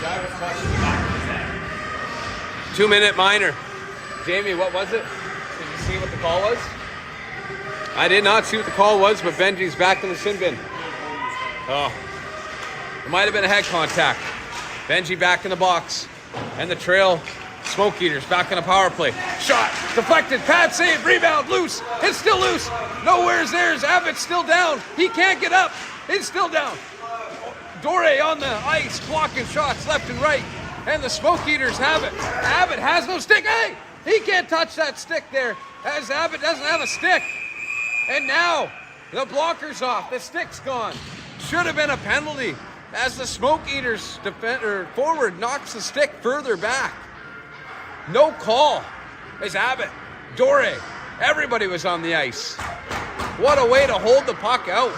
Guy was touching the back of his head. 2-minute minor. Jamie, what was it? Did you see what the call was? I did not see what the call was, but Benji's back in the sin bin. Oh. It might have been a head contact. Benji back in the box. And the Trail Smoke Eaters back on a power play. Shot, deflected, pad save, rebound, loose. It's still loose. Nowhere's theirs. Abbott's still down. He can't get up. It's still down. Dore on the ice, blocking shots left and right. And the Smoke Eaters have it. Abbott has no stick. Hey, he can't touch that stick there as Abbott doesn't have a stick. And now the blocker's off. The stick's gone. Should have been a penalty as the Smoke Eaters forward knocks the stick further back. No call as Abbott, Dore, everybody was on the ice. What a way to hold the puck out.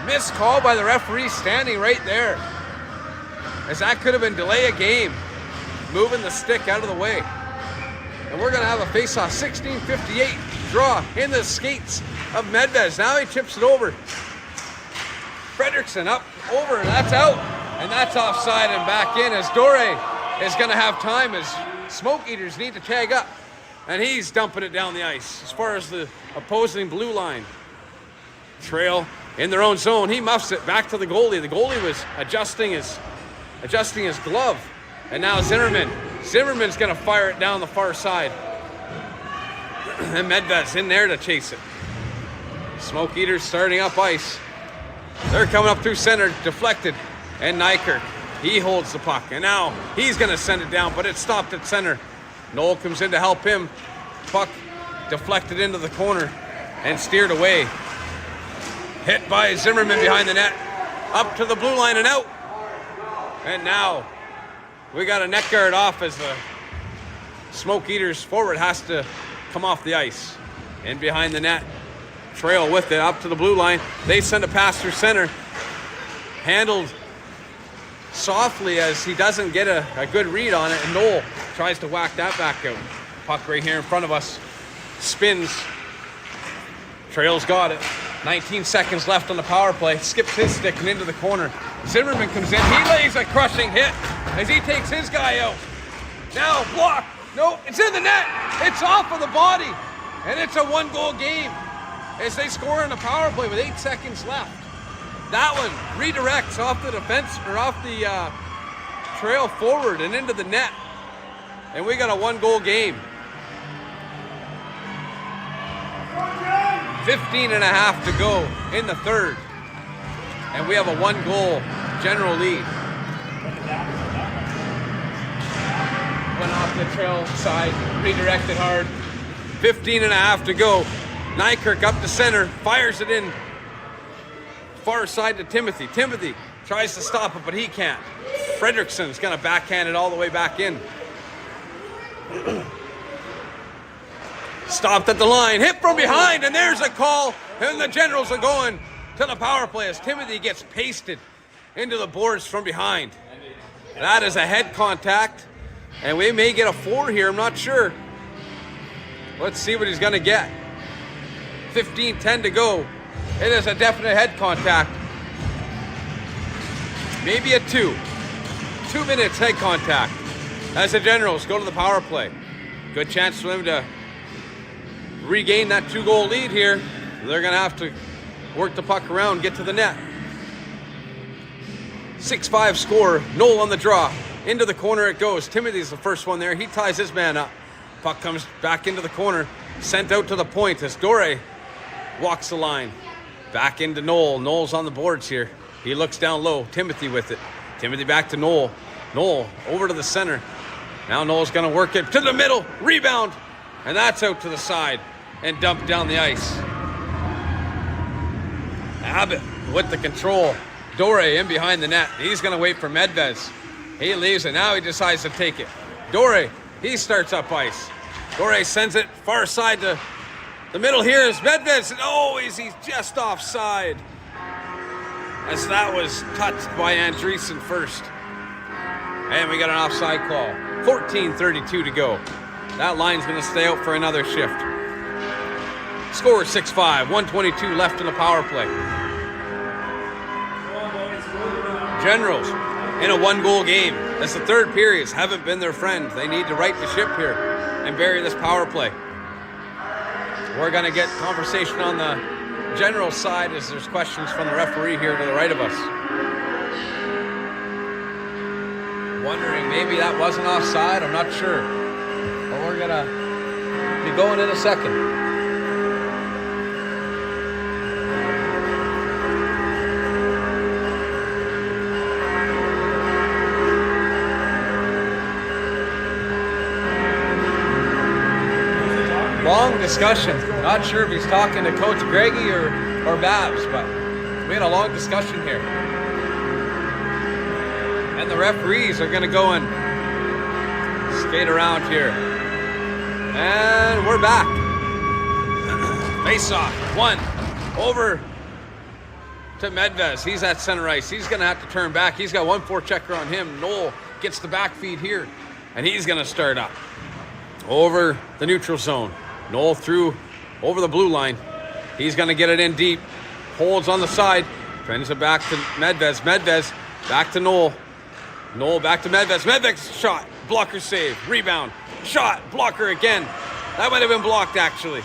Missed call by the referee standing right there, as that could have been delay a game, moving the stick out of the way. And we're going to have a face-off, 16:58 draw in the skates of Medvez. Now he chips it over. Fredrickson up, over, and that's out. And that's offside and back in as Dore is going to have time as Smoke Eaters need to tag up. And he's dumping it down the ice as far as the opposing blue line. Trail in their own zone. He muffs it back to the goalie. The goalie was adjusting his glove. And now Zimmerman's going to fire it down the far side. And Medvez in there to chase it. Smoke Eaters starting up ice. They're coming up through center, deflected. And Nykirk, he holds the puck. And now he's going to send it down, but it's stopped at center. Noel comes in to help him. Puck deflected into the corner and steered away. Hit by Zimmerman behind the net. Up to the blue line and out. And now we got a net guard off as the Smoke Eaters forward has to come off the ice. In behind the net. Trail with it up to the blue line. They send a pass through center. Handled softly as he doesn't get a good read on it, and Noel tries to whack that back out. Puck right here in front of us. Spins. Trail's got it. 19 seconds left on the power play. Skips his stick and into the corner. Zimmerman comes in. He lays a crushing hit as he takes his guy out. Now block. No, it's in the net. It's off of the body. And it's a 1-goal game as they score on the power play with 8 seconds left. That one redirects off the defense, or off the Trail forward and into the net. And we got a 1-goal game. 15 and a half to go in the third. And we have a 1-goal general lead. Went off the Trail side, redirected hard. 15 and a half to go. Nykirk up to center, fires it in far side to Timothy. Timothy tries to stop it, but he can't. Fredrickson's going to backhand it all the way back in. Stopped at the line, hit from behind, and there's a call. And the Generals are going to the power play as Timothy gets pasted into the boards from behind. That is a head contact, and we may get a 4 here, I'm not sure. Let's see what he's going to get. 15-10 to go. It is a definite head contact. Maybe a 2. 2 minutes head contact as the Generals go to the power play. Good chance for them to regain that 2-goal lead here. They're going to have to work the puck around, get to the net. 6-5 score. Noel on the draw. Into the corner it goes. Timothy's the first one there. He ties his man up. Puck comes back into the corner. Sent out to the point as Dore walks the line. Back into Noel. Noel's on the boards here. He looks down low. Timothy with it. Timothy back to Noel. Noel over to the center. Now Noel's going to work it to the middle. Rebound. And that's out to the side and dumped down the ice. Abbott with the control. Dore in behind the net. He's going to wait for Medvez. He leaves it. Now he decides to take it. Dore, he starts up ice. Dore sends it far side to the middle here is Medvez. Oh, he's just offside. As that was touched by Andreessen first. And we got an offside call. 14:32 to go. That line's going to stay out for another shift. Score 6-5. 1:22 left in the power play. Generals in a one-goal game. As the third periods haven't been their friend. They need to right the ship here and bury this power play. We're going to get conversation on the Generals side as there's questions from the referee here to the right of us. Wondering maybe that wasn't offside. I'm not sure. But we're going to be going in a second. Long discussion. Not sure if he's talking to Coach Greggy or Babs, but we had a long discussion here. And the referees are going to go and skate around here. And we're back. Face off. One. Over to Medvez. He's at center ice. He's going to have to turn back. He's got one forechecker on him. Noel gets the back feed here. And he's going to start up. Over the neutral zone. Noel through over the blue line. He's going to get it in deep. Holds on the side. Turns it back to Medvez. Medvez back to Noel. Noel back to Medvez. Medvez shot. Blocker save. Rebound. Shot. Blocker again. That might have been blocked actually.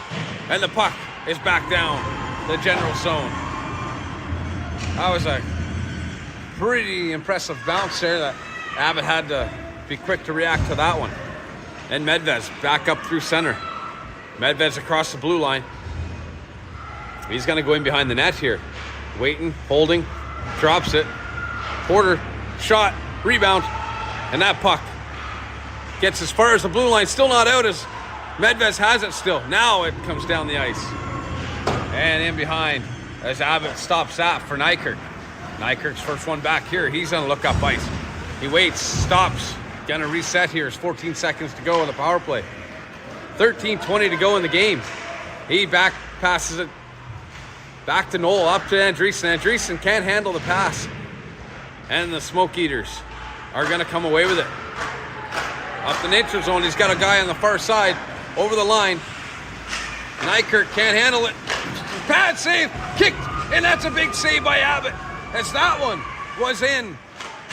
And the puck is back down the general zone. That was a pretty impressive bounce there that Abbott had to be quick to react to that one. And Medvez back up through center. Medvez across the blue line. He's going to go in behind the net here. Waiting, holding, drops it. Porter, shot, rebound, and that puck gets as far as the blue line. Still not out as Medvez has it still. Now it comes down the ice. And in behind as Abbott stops that for Nykirk. Nykirk's first one back here. He's going to look up ice. He waits, stops. Going to reset here. It's 14 seconds to go on the power play. 13:20 to go in the game. He back passes it back to Noel, up to Andreessen. Andreessen can't handle the pass. And the Smoke Eaters are going to come away with it. Up the neutral zone, he's got a guy on the far side, over the line. Nykirk can't handle it. Pad save, kicked, and that's a big save by Abbott. As that one was in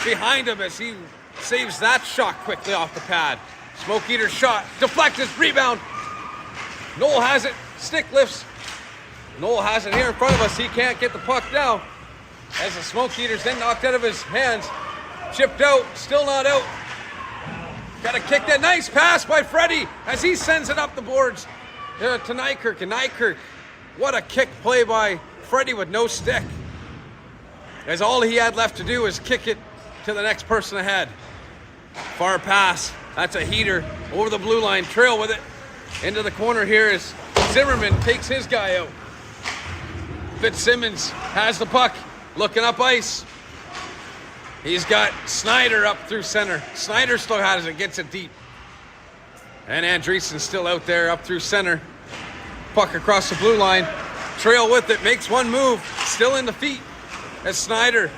behind him as he saves that shot quickly off the pad. Smoke Eater shot, deflected, rebound. Noel has it, stick lifts. Noel has it here in front of us. He can't get the puck now. As the Smoke Eater's then knocked out of his hands. Chipped out, still not out. Got to kick that nice pass by Freddie as he sends it up the boards to Nykirk. And Nykirk, what a kick play by Freddie with no stick. As all he had left to do was kick it to the next person ahead. Far pass. That's a heater over the blue line. Trail with it. Into the corner here as Zimmerman takes his guy out. Fitzsimmons has the puck. Looking up ice. He's got Snyder up through center. Snyder still has it. Gets it deep. And Andreessen still out there up through center. Puck across the blue line. Trail with it. Makes one move. Still in the feet as Snyder.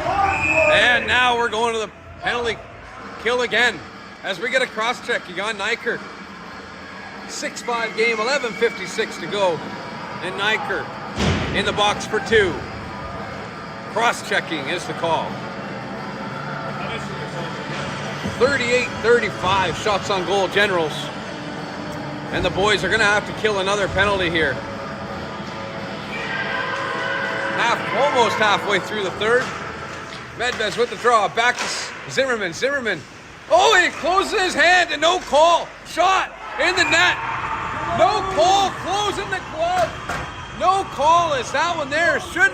And now we're going to the penalty kill again. As we get a cross-checking on Nykirk. 6-5 game, 11:56 to go. And Nykirk in the box for two. Cross-checking is the call. 38-35 shots on goal, Generals. And the boys are going to have to kill another penalty here. Almost halfway through the third. Medvez with the draw, back to Zimmerman. Zimmerman. Oh, he closes his hand and no call. Shot in the net. No call, closing the glove. No call as that one there shouldn't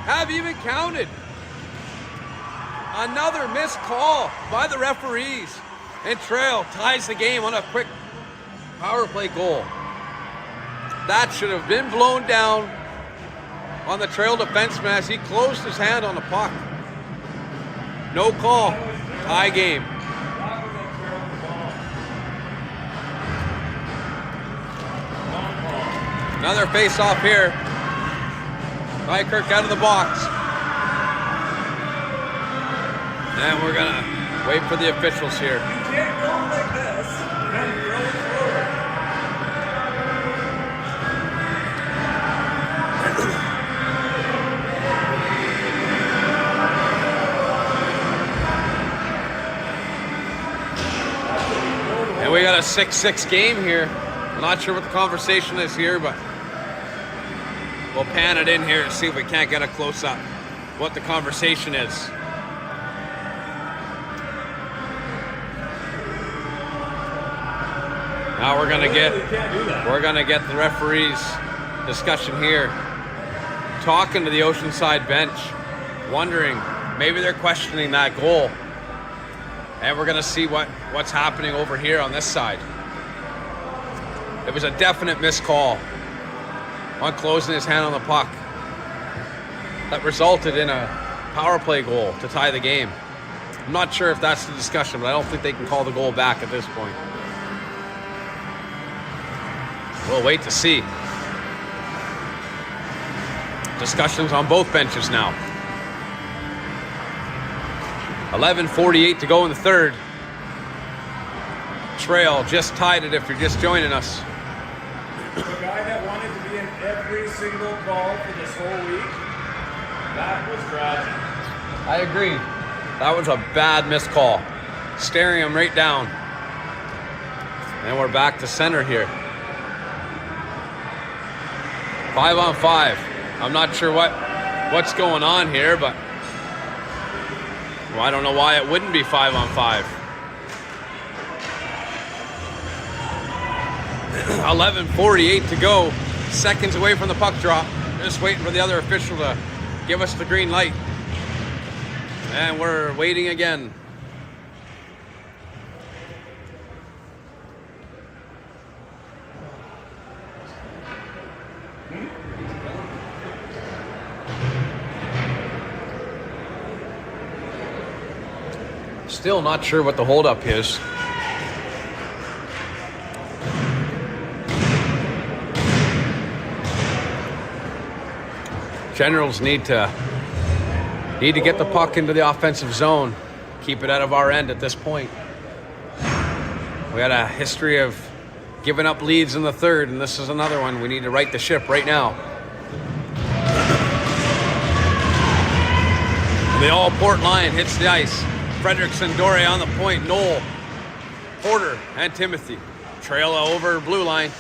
have even counted. Another missed call by the referees. And Trail ties the game on a quick power play goal. That should have been blown down on the Trail defenseman as he closed his hand on the puck. No call. Tie game. Another face-off here. Nykirk out of the box. And we're gonna wait for the officials here. You can't go like this and throw it forward. And we got a 6-6 game here. I'm not sure what the conversation is here, but we'll pan it in here and see if we can't get a close-up what the conversation is. Now we're gonna get the referee's discussion here, talking to the Oceanside bench, wondering maybe they're questioning that goal, and we're gonna see what's happening over here on this side. It was a definite missed call on closing his hand on the puck that resulted in a power play goal to tie the game. I'm not sure if that's the discussion, but I don't think they can call the goal back at this point. We'll wait to see. Discussions on both benches now. 11:48 to go in the third. Trail just tied it if you're just joining us. The guy that wanted to be in every single call for this whole week, that was tragic. I agree. That was a bad missed call. Staring him right down. And we're back to center here. 5-on-5. I'm not sure what's going on here, but well, I don't know why it wouldn't be 5-on-5. 11:48 to go. Seconds away from the puck drop. Just waiting for the other official to give us the green light. And we're waiting again. Still not sure what the holdup is. Generals need to get the puck into the offensive zone. Keep it out of our end at this point. We had a history of giving up leads in the third, and this is another one. We need to right the ship right now. The all-port line hits the ice. Frederickson, Dore on the point. Noel, Porter, and Timothy. Trail over blue line.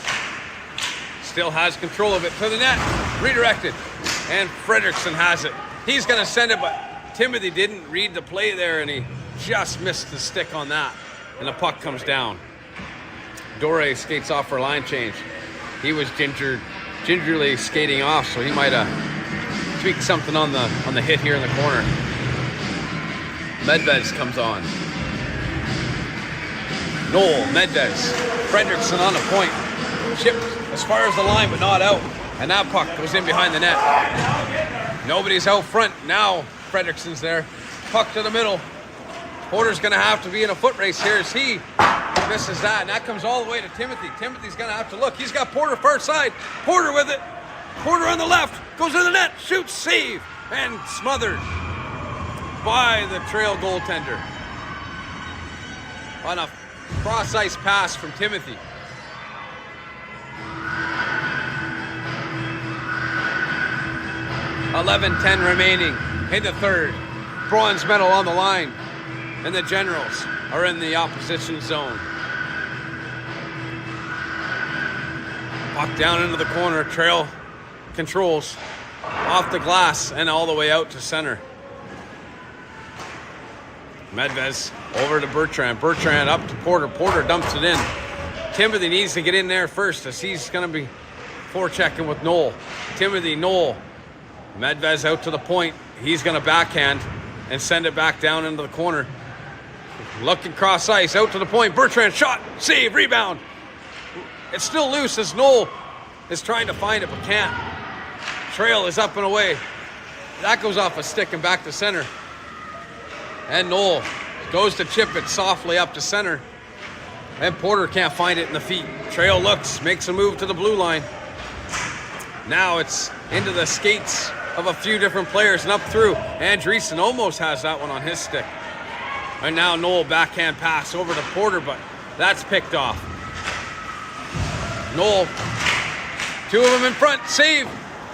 Still has control of it to the net. Redirected. And Frederickson has it. He's going to send it, but Timothy didn't read the play there, and he just missed the stick on that. And the puck comes down. Dore skates off for line change. He was gingerly skating off, so he might have tweaked something on the hit here in the corner. Medvez comes on. Noel, Medvez, Frederickson on the point. Chipped as far as the line, but not out. And that puck goes in behind the net. Nobody's out front. Now Frederickson's there. Puck to the middle. Porter's going to have to be in a foot race here as he misses that. And that comes all the way to Timothy. Timothy's going to have to look. He's got Porter far side. Porter with it. Porter on the left. Goes in the net. Shoots, save. And smothered by the Trail goaltender on a cross-ice pass from Timothy. $11:10 remaining in the third. Bronze medal on the line, and the Generals are in the opposition zone. Puck down into the corner. Trail controls off the glass and all the way out to center. Medvez over to Bertrand. Bertrand up to Porter. Porter dumps it in. Timothy needs to get in there first as he's going to be forechecking with Noel. Timothy, Noel. Medvez out to the point. He's going to backhand and send it back down into the corner. Looking cross ice, out to the point. Bertrand shot, save, rebound. It's still loose as Noel is trying to find it but can't. Trail is up and away. That goes off a stick and back to center. And Noel goes to chip it softly up to center. And Porter can't find it in the feet. Trail looks, makes a move to the blue line. Now it's into the skates of a few different players and up through. Andreessen almost has that one on his stick. And now Noel backhand pass over to Porter, but that's picked off. Noel, two of them in front, save.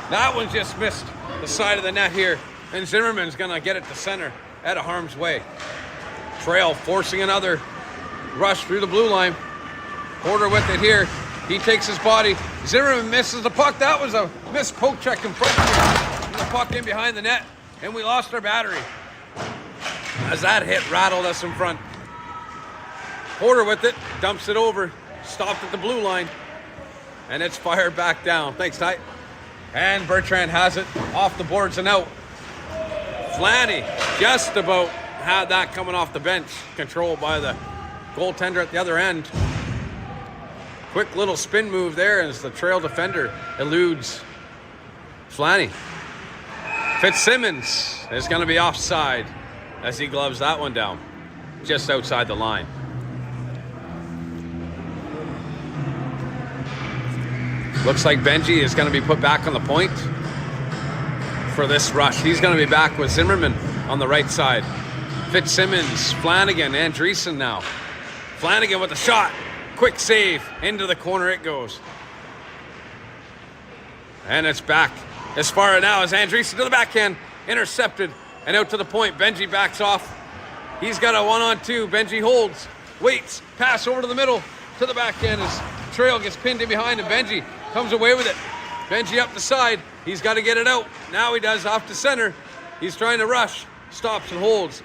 That one just missed the side of the net here. And Zimmerman's gonna get it to center out of harm's way. Trail forcing another rush through the blue line. Porter with it here. He takes his body. Zimmerman misses the puck. That was a missed poke check in front of the puck in behind the net. And we lost our battery. As that hit rattled us in front. Porter with it, dumps it over, stopped at the blue line, and it's fired back down. Thanks, Ty. And Bertrand has it off the boards and out. Flanny just about had that coming off the bench, controlled by the goaltender at the other end. Quick little spin move there as the Trail defender eludes Flanny. Fitzsimmons is going to be offside as he gloves that one down just outside the line. Looks like Benji is going to be put back on the point for this rush. He's going to be back with Zimmerman on the right side. Fitzsimmons, Flanagan, Andreessen now. Flanagan with the shot. Quick save. Into the corner it goes. And it's back as far now as Andreessen to the backhand. Intercepted and out to the point. Benji backs off. He's got a 1-on-2. Benji holds. Waits. Pass over to the middle to the backhand as Trail gets pinned in behind and Benji comes away with it. Benji up the side. He's got to get it out. Now he does off to center. He's trying to rush. Stops and holds.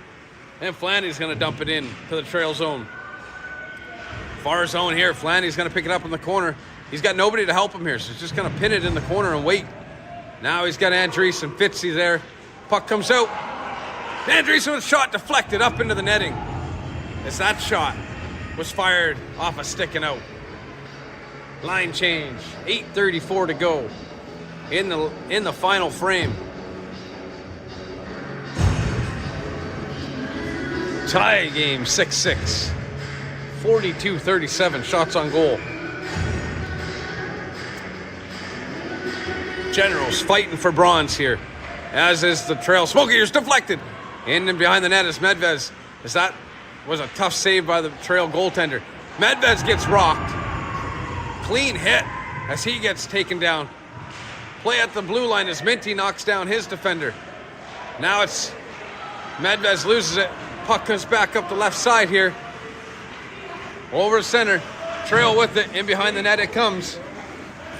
And Flanny's going to dump it in to the Trail zone. Far zone here. Flanny's going to pick it up in the corner. He's got nobody to help him here, so he's just going to pin it in the corner and wait. Now he's got Andreessen. Fitzy there. Puck comes out. Andreessen with a shot deflected up into the netting. As that shot was fired off a stick and out. Line change. 8:34 to go in the final frame. Tie game 6-6. 42-37 shots on goal. Generals fighting for bronze here, as is the Trail. Smokey's deflected. In and behind the net is Medvez, as that was a tough save by the Trail goaltender. Medvez gets rocked. Clean hit as he gets taken down. Play at the blue line as Minty knocks down his defender. Now it's Medvez loses it. Puck comes back up the left side here. Over to center. Trail with it. In behind the net it comes.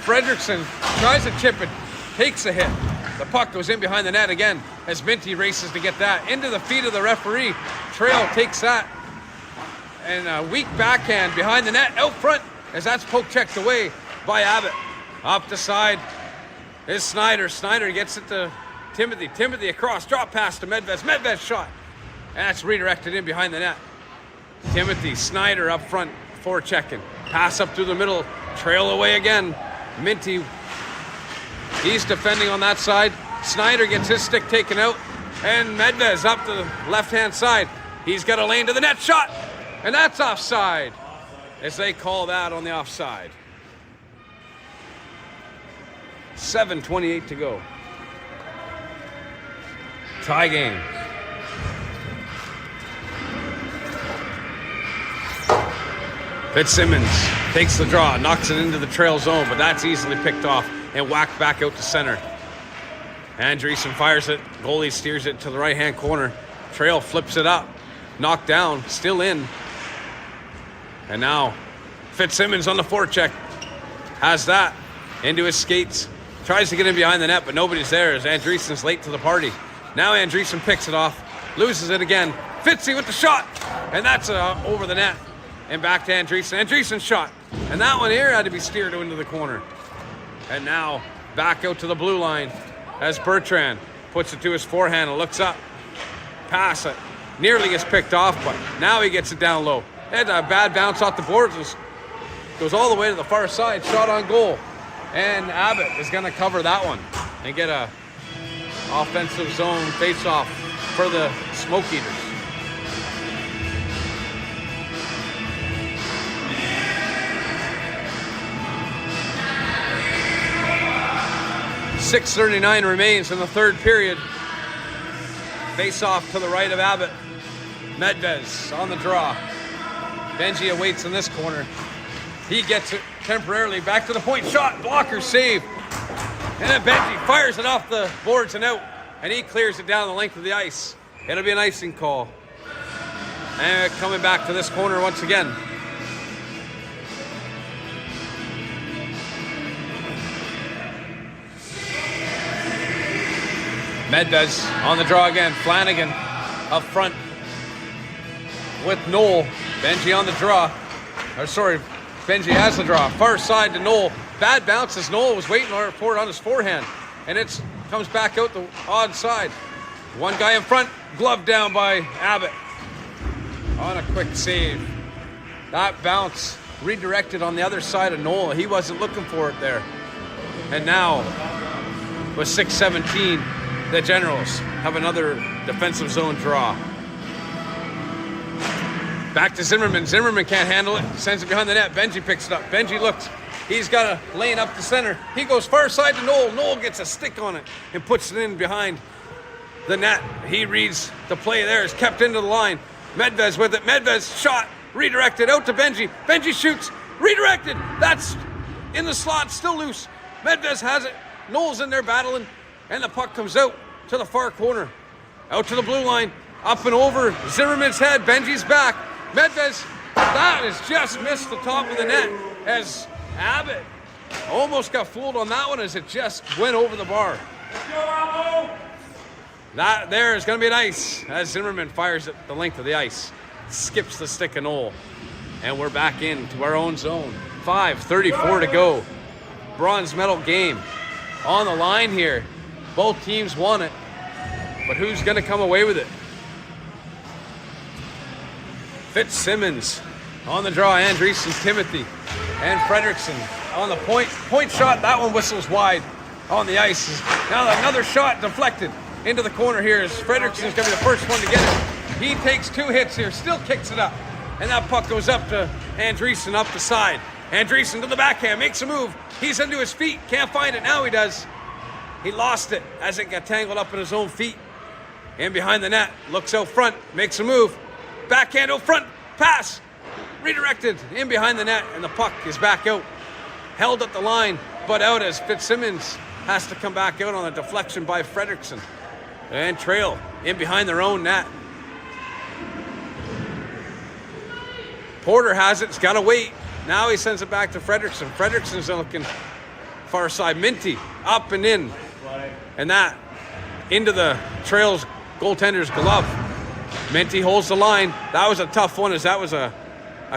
Fredrickson tries to chip it. Takes a hit. The puck goes in behind the net again as Minty races to get that into the feet of the referee. Trail takes that. And a weak backhand behind the net out front as that's poke checked away by Abbott. Up the side is Snyder. Snyder gets it to Timothy. Timothy across. Drop pass to Medvez. Medvez shot. And that's redirected in behind the net. Timothy, Snyder up front, forechecking. Pass up through the middle, Trail away again. Minty, he's defending on that side. Snyder gets his stick taken out. And Medvez up to the left-hand side. He's got a lane to the net shot. And that's offside, as they call that on the offside. 7:28 to go. Tie game. Fitzsimmons takes the draw, knocks it into the Trail zone, but that's easily picked off and whacked back out to center. Andreessen fires it. Goalie steers it to the right-hand corner. Trail flips it up. Knocked down, still in. And now Fitzsimmons on the forecheck. Has that into his skates. Tries to get in behind the net, but nobody's there as Andreessen's late to the party. Now Andreessen picks it off. Loses it again. Fitzy with the shot. And that's over the net. And back to Andreessen. Andreessen's shot. And that one here had to be steered into the corner. And now back out to the blue line as Bertrand puts it to his forehand and looks up. Pass it. Nearly gets picked off, but now he gets it down low. Had a bad bounce off the boards. Goes all the way to the far side. Shot on goal. And Abbott is going to cover that one. and get a offensive zone face-off for the Smoke Eaters. .6:39 remains in the third period. Face-off to the right of Abbott. Medvez on the draw. Benji awaits in this corner. He gets it temporarily back to the point. Shot, blocker, save. And then Benji fires it off the boards and out. And he clears it down the length of the ice. It'll be an icing call. And coming back to this corner once again. Medvez on the draw again. Flanagan up front with Noel. Benji on the draw. Benji has the draw. Far side to Noel. Bad bounce as Noel was waiting for it on his forehand. And it comes back out the odd side. One guy in front, gloved down by Abbott. On a quick save. That bounce redirected on the other side of Noel. He wasn't looking for it there. And now, with 6:17, the Generals have another defensive zone draw. Back to Zimmerman. Zimmerman can't handle it. Sends it behind the net. Benji picks it up. Benji looks. He's got a lane up the center. He goes far side to Noel. Noel gets a stick on it and puts it in behind the net. He reads the play there. It's kept into the line. Medvez with it. Medvez shot. Redirected out to Benji. Benji shoots. Redirected. That's in the slot. Still loose. Medvez has it. Noel's in there battling. And the puck comes out to the far corner. Out to the blue line. Up and over Zimmerman's head. Benji's back. Medvez, that has just missed the top of the net as Abbott almost got fooled on that one as it just went over the bar. That there is going to be an ice as Zimmerman fires it the length of the ice. Skips the stick of Noel. And we're back into our own zone. 5:34 to go. Bronze medal game on the line here. Both teams won it. But who's going to come away with it? Fitzsimmons on the draw. Andreessen, Timothy, and Fredrickson on the point. Point shot. That one whistles wide on the ice. Now another shot deflected into the corner here as Fredrickson's going to be the first one to get it. He takes 2 hits here. Still kicks it up. And that puck goes up to Andreessen up the side. Andreessen to the backhand. Makes a move. He's into his feet. Can't find it. Now he does. He lost it as it got tangled up in his own feet. And behind the net. Looks out front. Makes a move. Backhand out front, pass, redirected in behind the net, and the puck is back out. Held at the line, but out as Fitzsimmons has to come back out on a deflection by Fredrickson. And Trail in behind their own net. Porter has it, it's got to wait. Now he sends it back to Fredrickson. Fredrickson's looking far side. Minty up and in. And that into the Trail's goaltender's glove. Minty holds the line. That was a tough one as that was a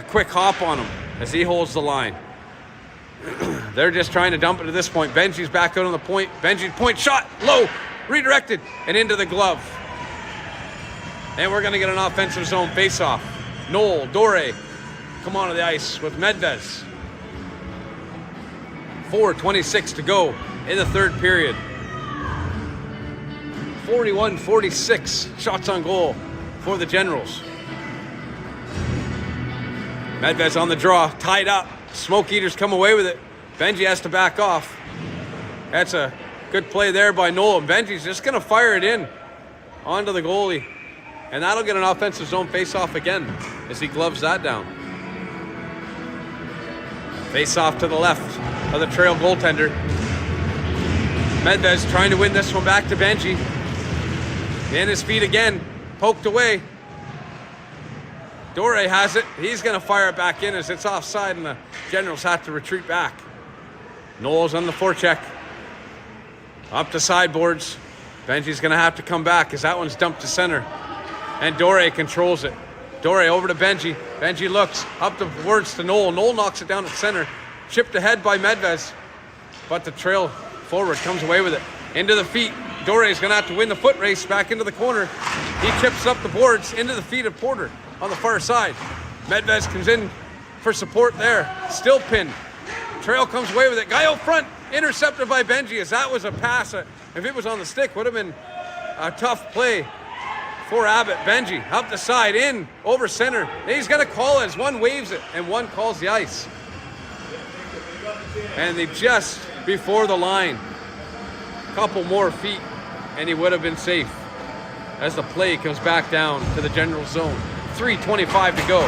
quick hop on him as he holds the line. They're just trying to dump it at this point. Benji's back out on the point. Benji's point shot, low, redirected, and into the glove. And we're going to get an offensive zone face-off. Noel, Dore come onto the ice with Medvez. 4:26 to go in the third period. 41-46 shots on goal for the Generals. Medvez on the draw, tied up. Smoke Eaters come away with it. Benji has to back off. That's a good play there by Noel. Benji's just going to fire it in onto the goalie. And that'll get an offensive zone face-off again as he gloves that down. Face-off to the left of the Trail goaltender. Medvez trying to win this one back to Benji. In his feet again. Poked away. Dore has it. He's going to fire it back in as it's offside and the Generals have to retreat back. Noel's on the forecheck. Up to sideboards. Benji's going to have to come back as that one's dumped to center. And Dore controls it. Dore over to Benji. Benji looks up the words to Noel. Noel knocks it down at center. Chipped ahead by Medvez. But the Trail forward comes away with it. Into the feet. Dore is going to have to win the foot race back into the corner. He chips up the boards into the feet of Porter on the far side. Medvez comes in for support there. Still pinned. Trail comes away with it. Guy out front, intercepted by Benji as that was a pass If it was on the stick, would have been a tough play for Abbott. Benji up the side, in, over center. And he's going to call it as one waves it and one calls the ice. And they just before the line. Couple more feet and he would have been safe as the play comes back down to the general zone. 3:25 to go.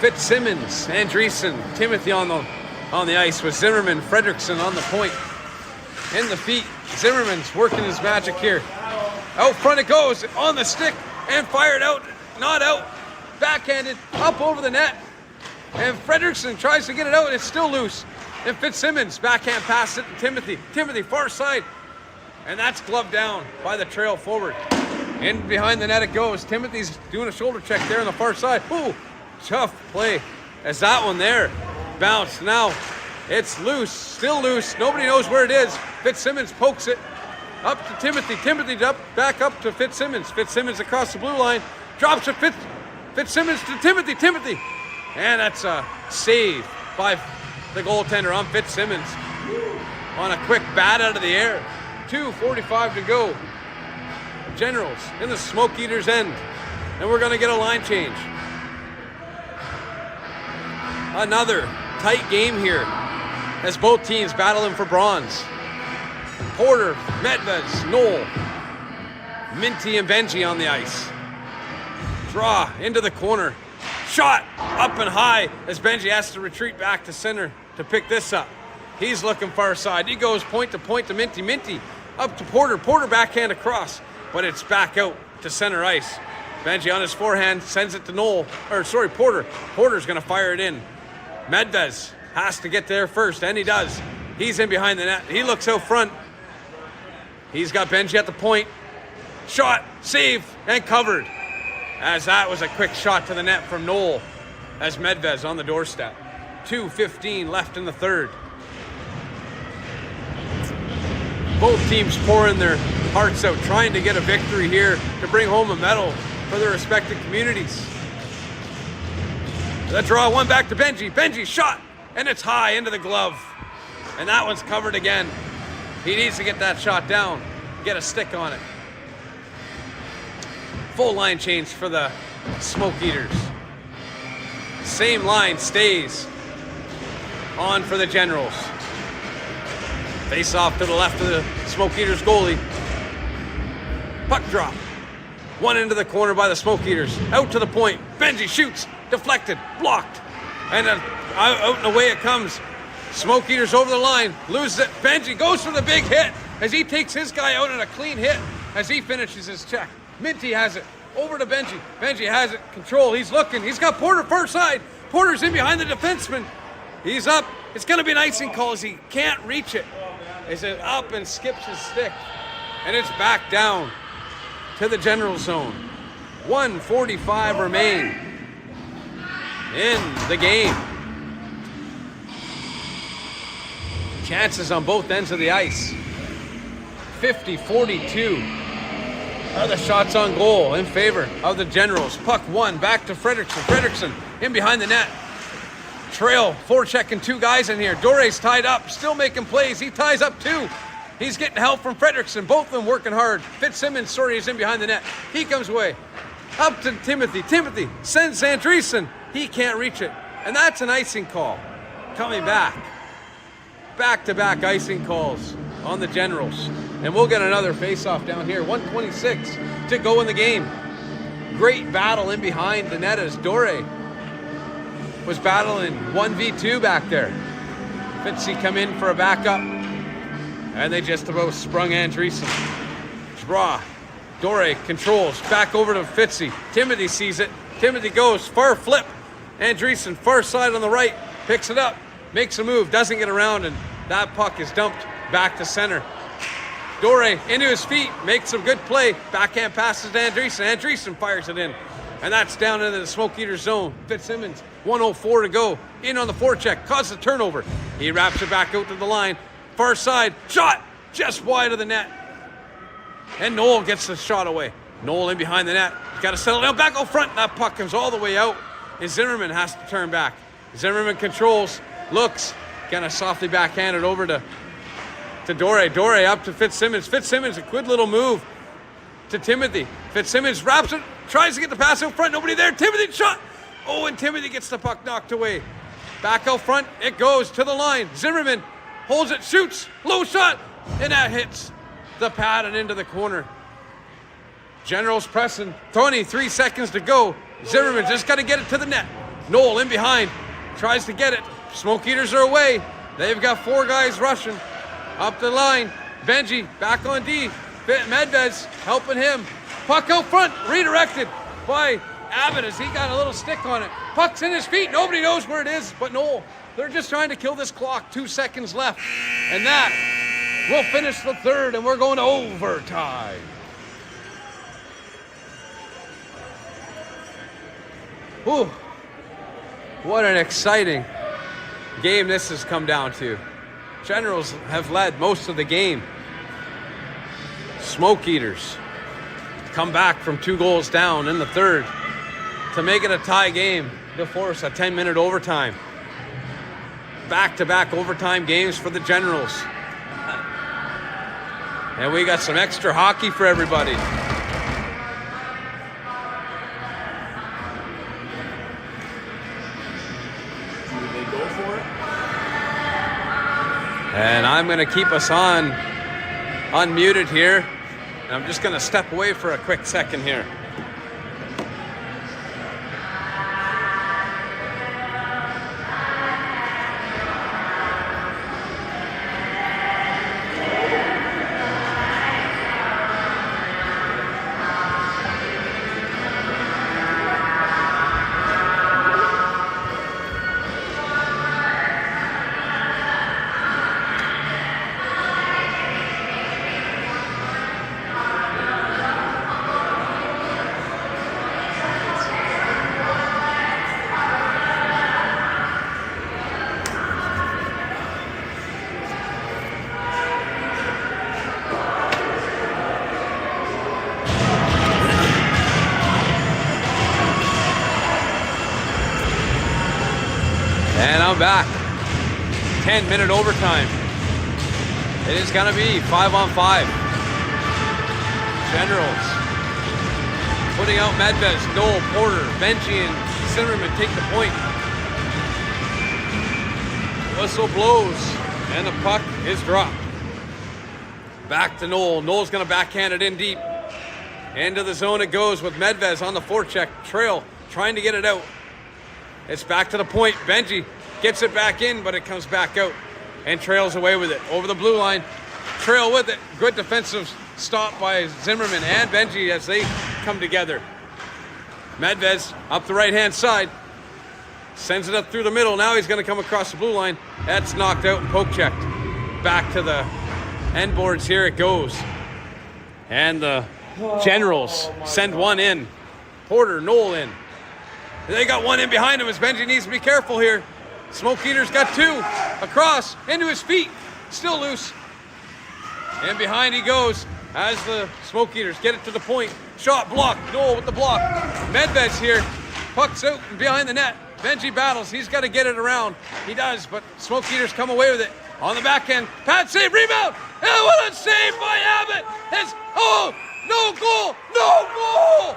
Fitzsimmons, Andreessen, Timothy on the ice with Zimmerman, Fredrickson on the point. In the feet, Zimmerman's working his magic here. Out front it goes, on the stick, and fired out, not out, backhanded, up over the net. And Fredrickson tries to get it out, and it's still loose. And Fitzsimmons, backhand pass it to Timothy. Timothy, far side. And that's gloved down by the trail forward. In behind the net it goes. Timothy's doing a shoulder check there on the far side. Ooh, tough play as that one there bounced. Now it's loose, still loose. Nobody knows where it is. Fitzsimmons pokes it up to Timothy. Timothy back up to Fitzsimmons. Fitzsimmons across the blue line. Drops it Fitzsimmons to Timothy. Timothy. And that's a save by the goaltender on Fitzsimmons on a quick bat out of the air. 2:45 to go. Generals in the Smoke Eaters' end. And we're going to get a line change. Another tight game here as both teams battling for bronze. Porter, Medvez, Knoll, Minty and Benji on the ice. Draw into the corner. Shot up and high as Benji has to retreat back to center to pick this up. He's looking far side. He goes point to Minty. Minty up to Porter. Porter backhand across, but it's back out to center ice. Benji on his forehand sends it to Porter. Porter's going to fire it in. Medvez has to get there first, and he does. He's in behind the net. He looks out front. He's got Benji at the point. Shot, save, and covered. As that was a quick shot to the net from Knoll as Medvez on the doorstep. 2:15 left in the third. Both teams pouring their hearts out, trying to get a victory here to bring home a medal for their respective communities. The draw, one back to Benji. Benji shot, and it's high into the glove. And that one's covered again. He needs to get that shot down, get a stick on it. Full line change for the Smoke Eaters. Same line stays on for the Generals. Face off to the left of the Smoke Eaters goalie. Puck drop. One into the corner by the Smoke Eaters. Out to the point. Benji shoots. Deflected. Blocked. And out and away it comes. Smoke Eaters over the line. Loses it. Benji goes for the big hit as he takes his guy out in a clean hit as he finishes his check. Minty has it. Over to Benji. Benji has it. Control. He's looking. He's got Porter far side. Porter's in behind the defenseman. He's up. It's going to be an icing call as he can't reach it. As it up and skips his stick. And it's back down to the general zone. 1:45 remain in the game. Chances on both ends of the ice. 50-42 are the shots on goal in favor of the Generals. Puck one back to Fredrickson. Fredrickson in behind the net. Trail, forechecking two guys in here. Dore's tied up, still making plays. He ties up two. He's getting help from Fredrickson. Both of them working hard. Fitzsimmons, is in behind the net. He comes away. Up to Timothy. Timothy sends Andreessen. He can't reach it. And that's an icing call. Coming back. Back-to-back icing calls on the Generals. And we'll get another face-off down here. 1:26 to go in the game. Great battle in behind the net as Dore was battling 1v2 back there. Fitzy come in for a backup. And they just about sprung Andreessen. Draw. Dore controls. Back over to Fitzy. Timothy sees it. Timothy goes. Far flip. Andreessen far side on the right. Picks it up. Makes a move. Doesn't get around. And that puck is dumped back to center. Dore into his feet. Makes some good play. Backhand passes to Andreessen. Andreessen fires it in. And that's down into the Smoke Eater zone. Fitzsimmons. 1:04 to go. In on the forecheck. Causes a turnover. He wraps it back out to the line. Far side. Shot. Just wide of the net. And Knoll gets the shot away. Knoll in behind the net. He's got to settle down back out front. That puck comes all the way out. And Zimmerman has to turn back. Zimmerman controls. Looks. Gonna softly backhand it over to Dore. Dore up to Fitzsimmons. Fitzsimmons, a good little move to Timothy. Fitzsimmons wraps it, tries to get the pass out front. Nobody there. Timothy shot. Oh, and Timothy gets the puck knocked away. Back out front, it goes to the line. Zimmerman holds it, shoots, low shot, and that hits the pad and into the corner. Generals pressing, 23 seconds to go. Zimmerman just got to get it to the net. Noel in behind, tries to get it. Smoke Eaters are away. They've got 4 guys rushing up the line. Benji back on D. Medvez helping him. Puck out front, redirected by Abbott as he got a little stick on it. Puck's in his feet. Nobody knows where it is but Noel. They're just trying to kill this clock. 2 seconds left. And that will finish the third, and we're going to overtime. Whew. What an exciting game this has come down to. Generals have led most of the game. Smoke Eaters come back from 2 goals down in the third to make it a tie game to force a 10-minute overtime. Back-to-back overtime games for the Generals. And we got some extra hockey for everybody. Did they go for it? And I'm going to keep us on unmuted here. And I'm just going to step away for a quick second here. And I'm back. 10-minute overtime. It is going to be 5-on-5. Generals putting out Medvez, Noel, Porter, Benji, and Zimmerman take the point. Whistle blows, and the puck is dropped. Back to Noel. Noel's going to backhand it in deep. Into the zone it goes with Medvez on the forecheck. Trail trying to get it out. It's back to the point. Benji gets it back in, but it comes back out and trails away with it. Over the blue line. Trail with it. Good defensive stop by Zimmerman and Benji as they come together. Medvez up the right-hand side. Sends it up through the middle. Now he's going to come across the blue line. That's knocked out and poke checked. Back to the end boards. Here it goes. And the Generals send one in. Porter, Noel in. They got one in behind him as Benji needs to be careful here. Smoke Eater's got 2 across into his feet. Still loose. And behind he goes as the Smoke Eaters get it to the point. Shot blocked. Noel with the block. Medvez here. Puck's out behind the net. Benji battles. He's got to get it around. He does, but Smoke Eaters come away with it. On the back end. Pad save. Rebound. And what a save by Abbott. No goal. No goal.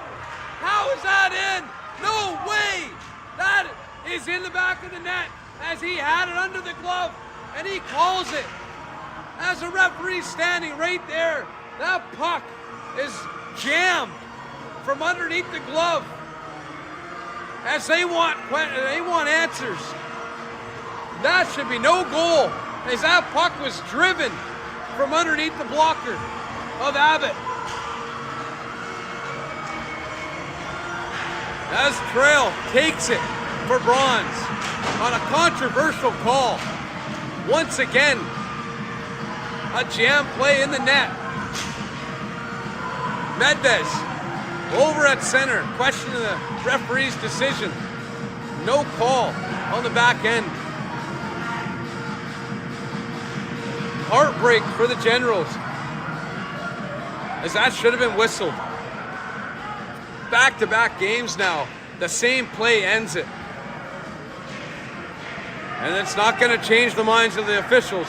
How is that in? No way! That is in the back of the net as he had it under the glove and he calls it. As a referee standing right there, that puck is jammed from underneath the glove as they want answers. That should be no goal as that puck was driven from underneath the blocker of Abbott. As Trail takes it for bronze on a controversial call. Once again, a jam play in the net. Medvez over at center, questioning the referee's decision. No call on the back end. Heartbreak for the Generals, as that should have been whistled. Back-to-back games now. The same play ends it. And it's not going to change the minds of the officials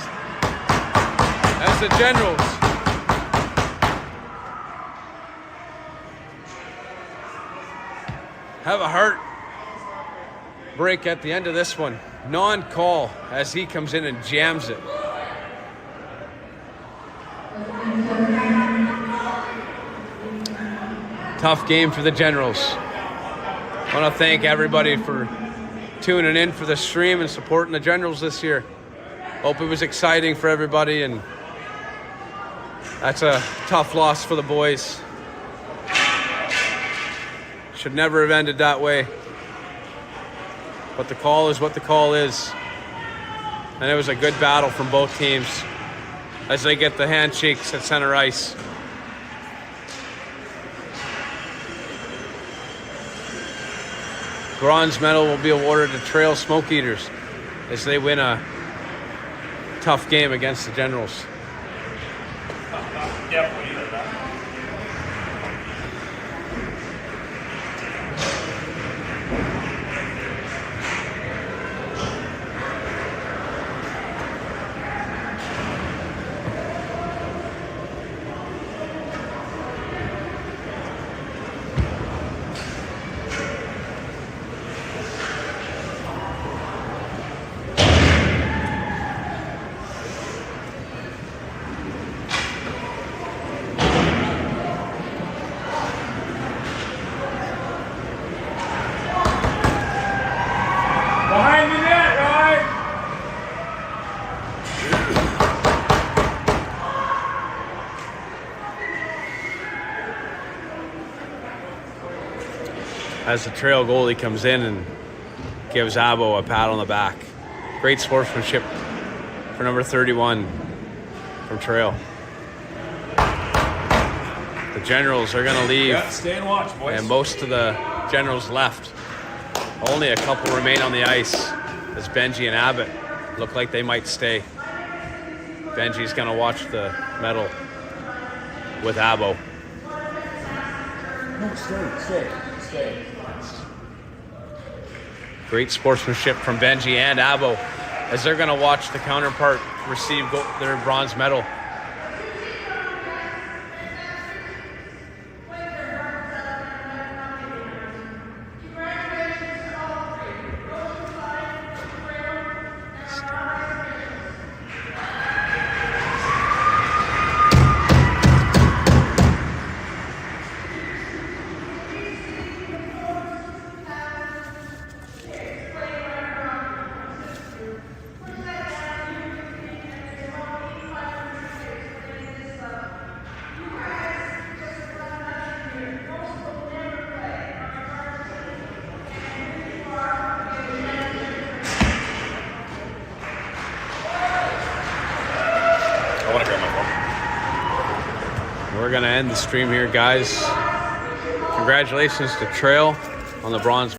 as the Generals have a heartbreak at the end of this one. Non-call as he comes in and jams it. Tough game for the Generals. I want to thank everybody for tuning in for the stream and supporting the Generals this year. Hope it was exciting for everybody, and that's a tough loss for the boys. Should never have ended that way. But the call is what the call is. And it was a good battle from both teams as they get the handshakes at center ice. Bronze medal will be awarded to Trail Smoke Eaters as they win a tough game against the Generals. Yeah, we did that. Behind the net, right? As the Trail goalie comes in and gives Abo a pat on the back. Great sportsmanship for number 31 from Trail. The Generals are going to leave, Yeah, stay and watch, boys. and most of the Generals left. Only a couple remain on the ice as Benji and Abbott look like they might stay. Benji's going to watch the medal with Abo. No, stay. Great sportsmanship from Benji and Abo as they're going to watch the counterpart receive their bronze medal. I want to grab my phone. We're going to end the stream here, guys. Congratulations to Trail on the bronze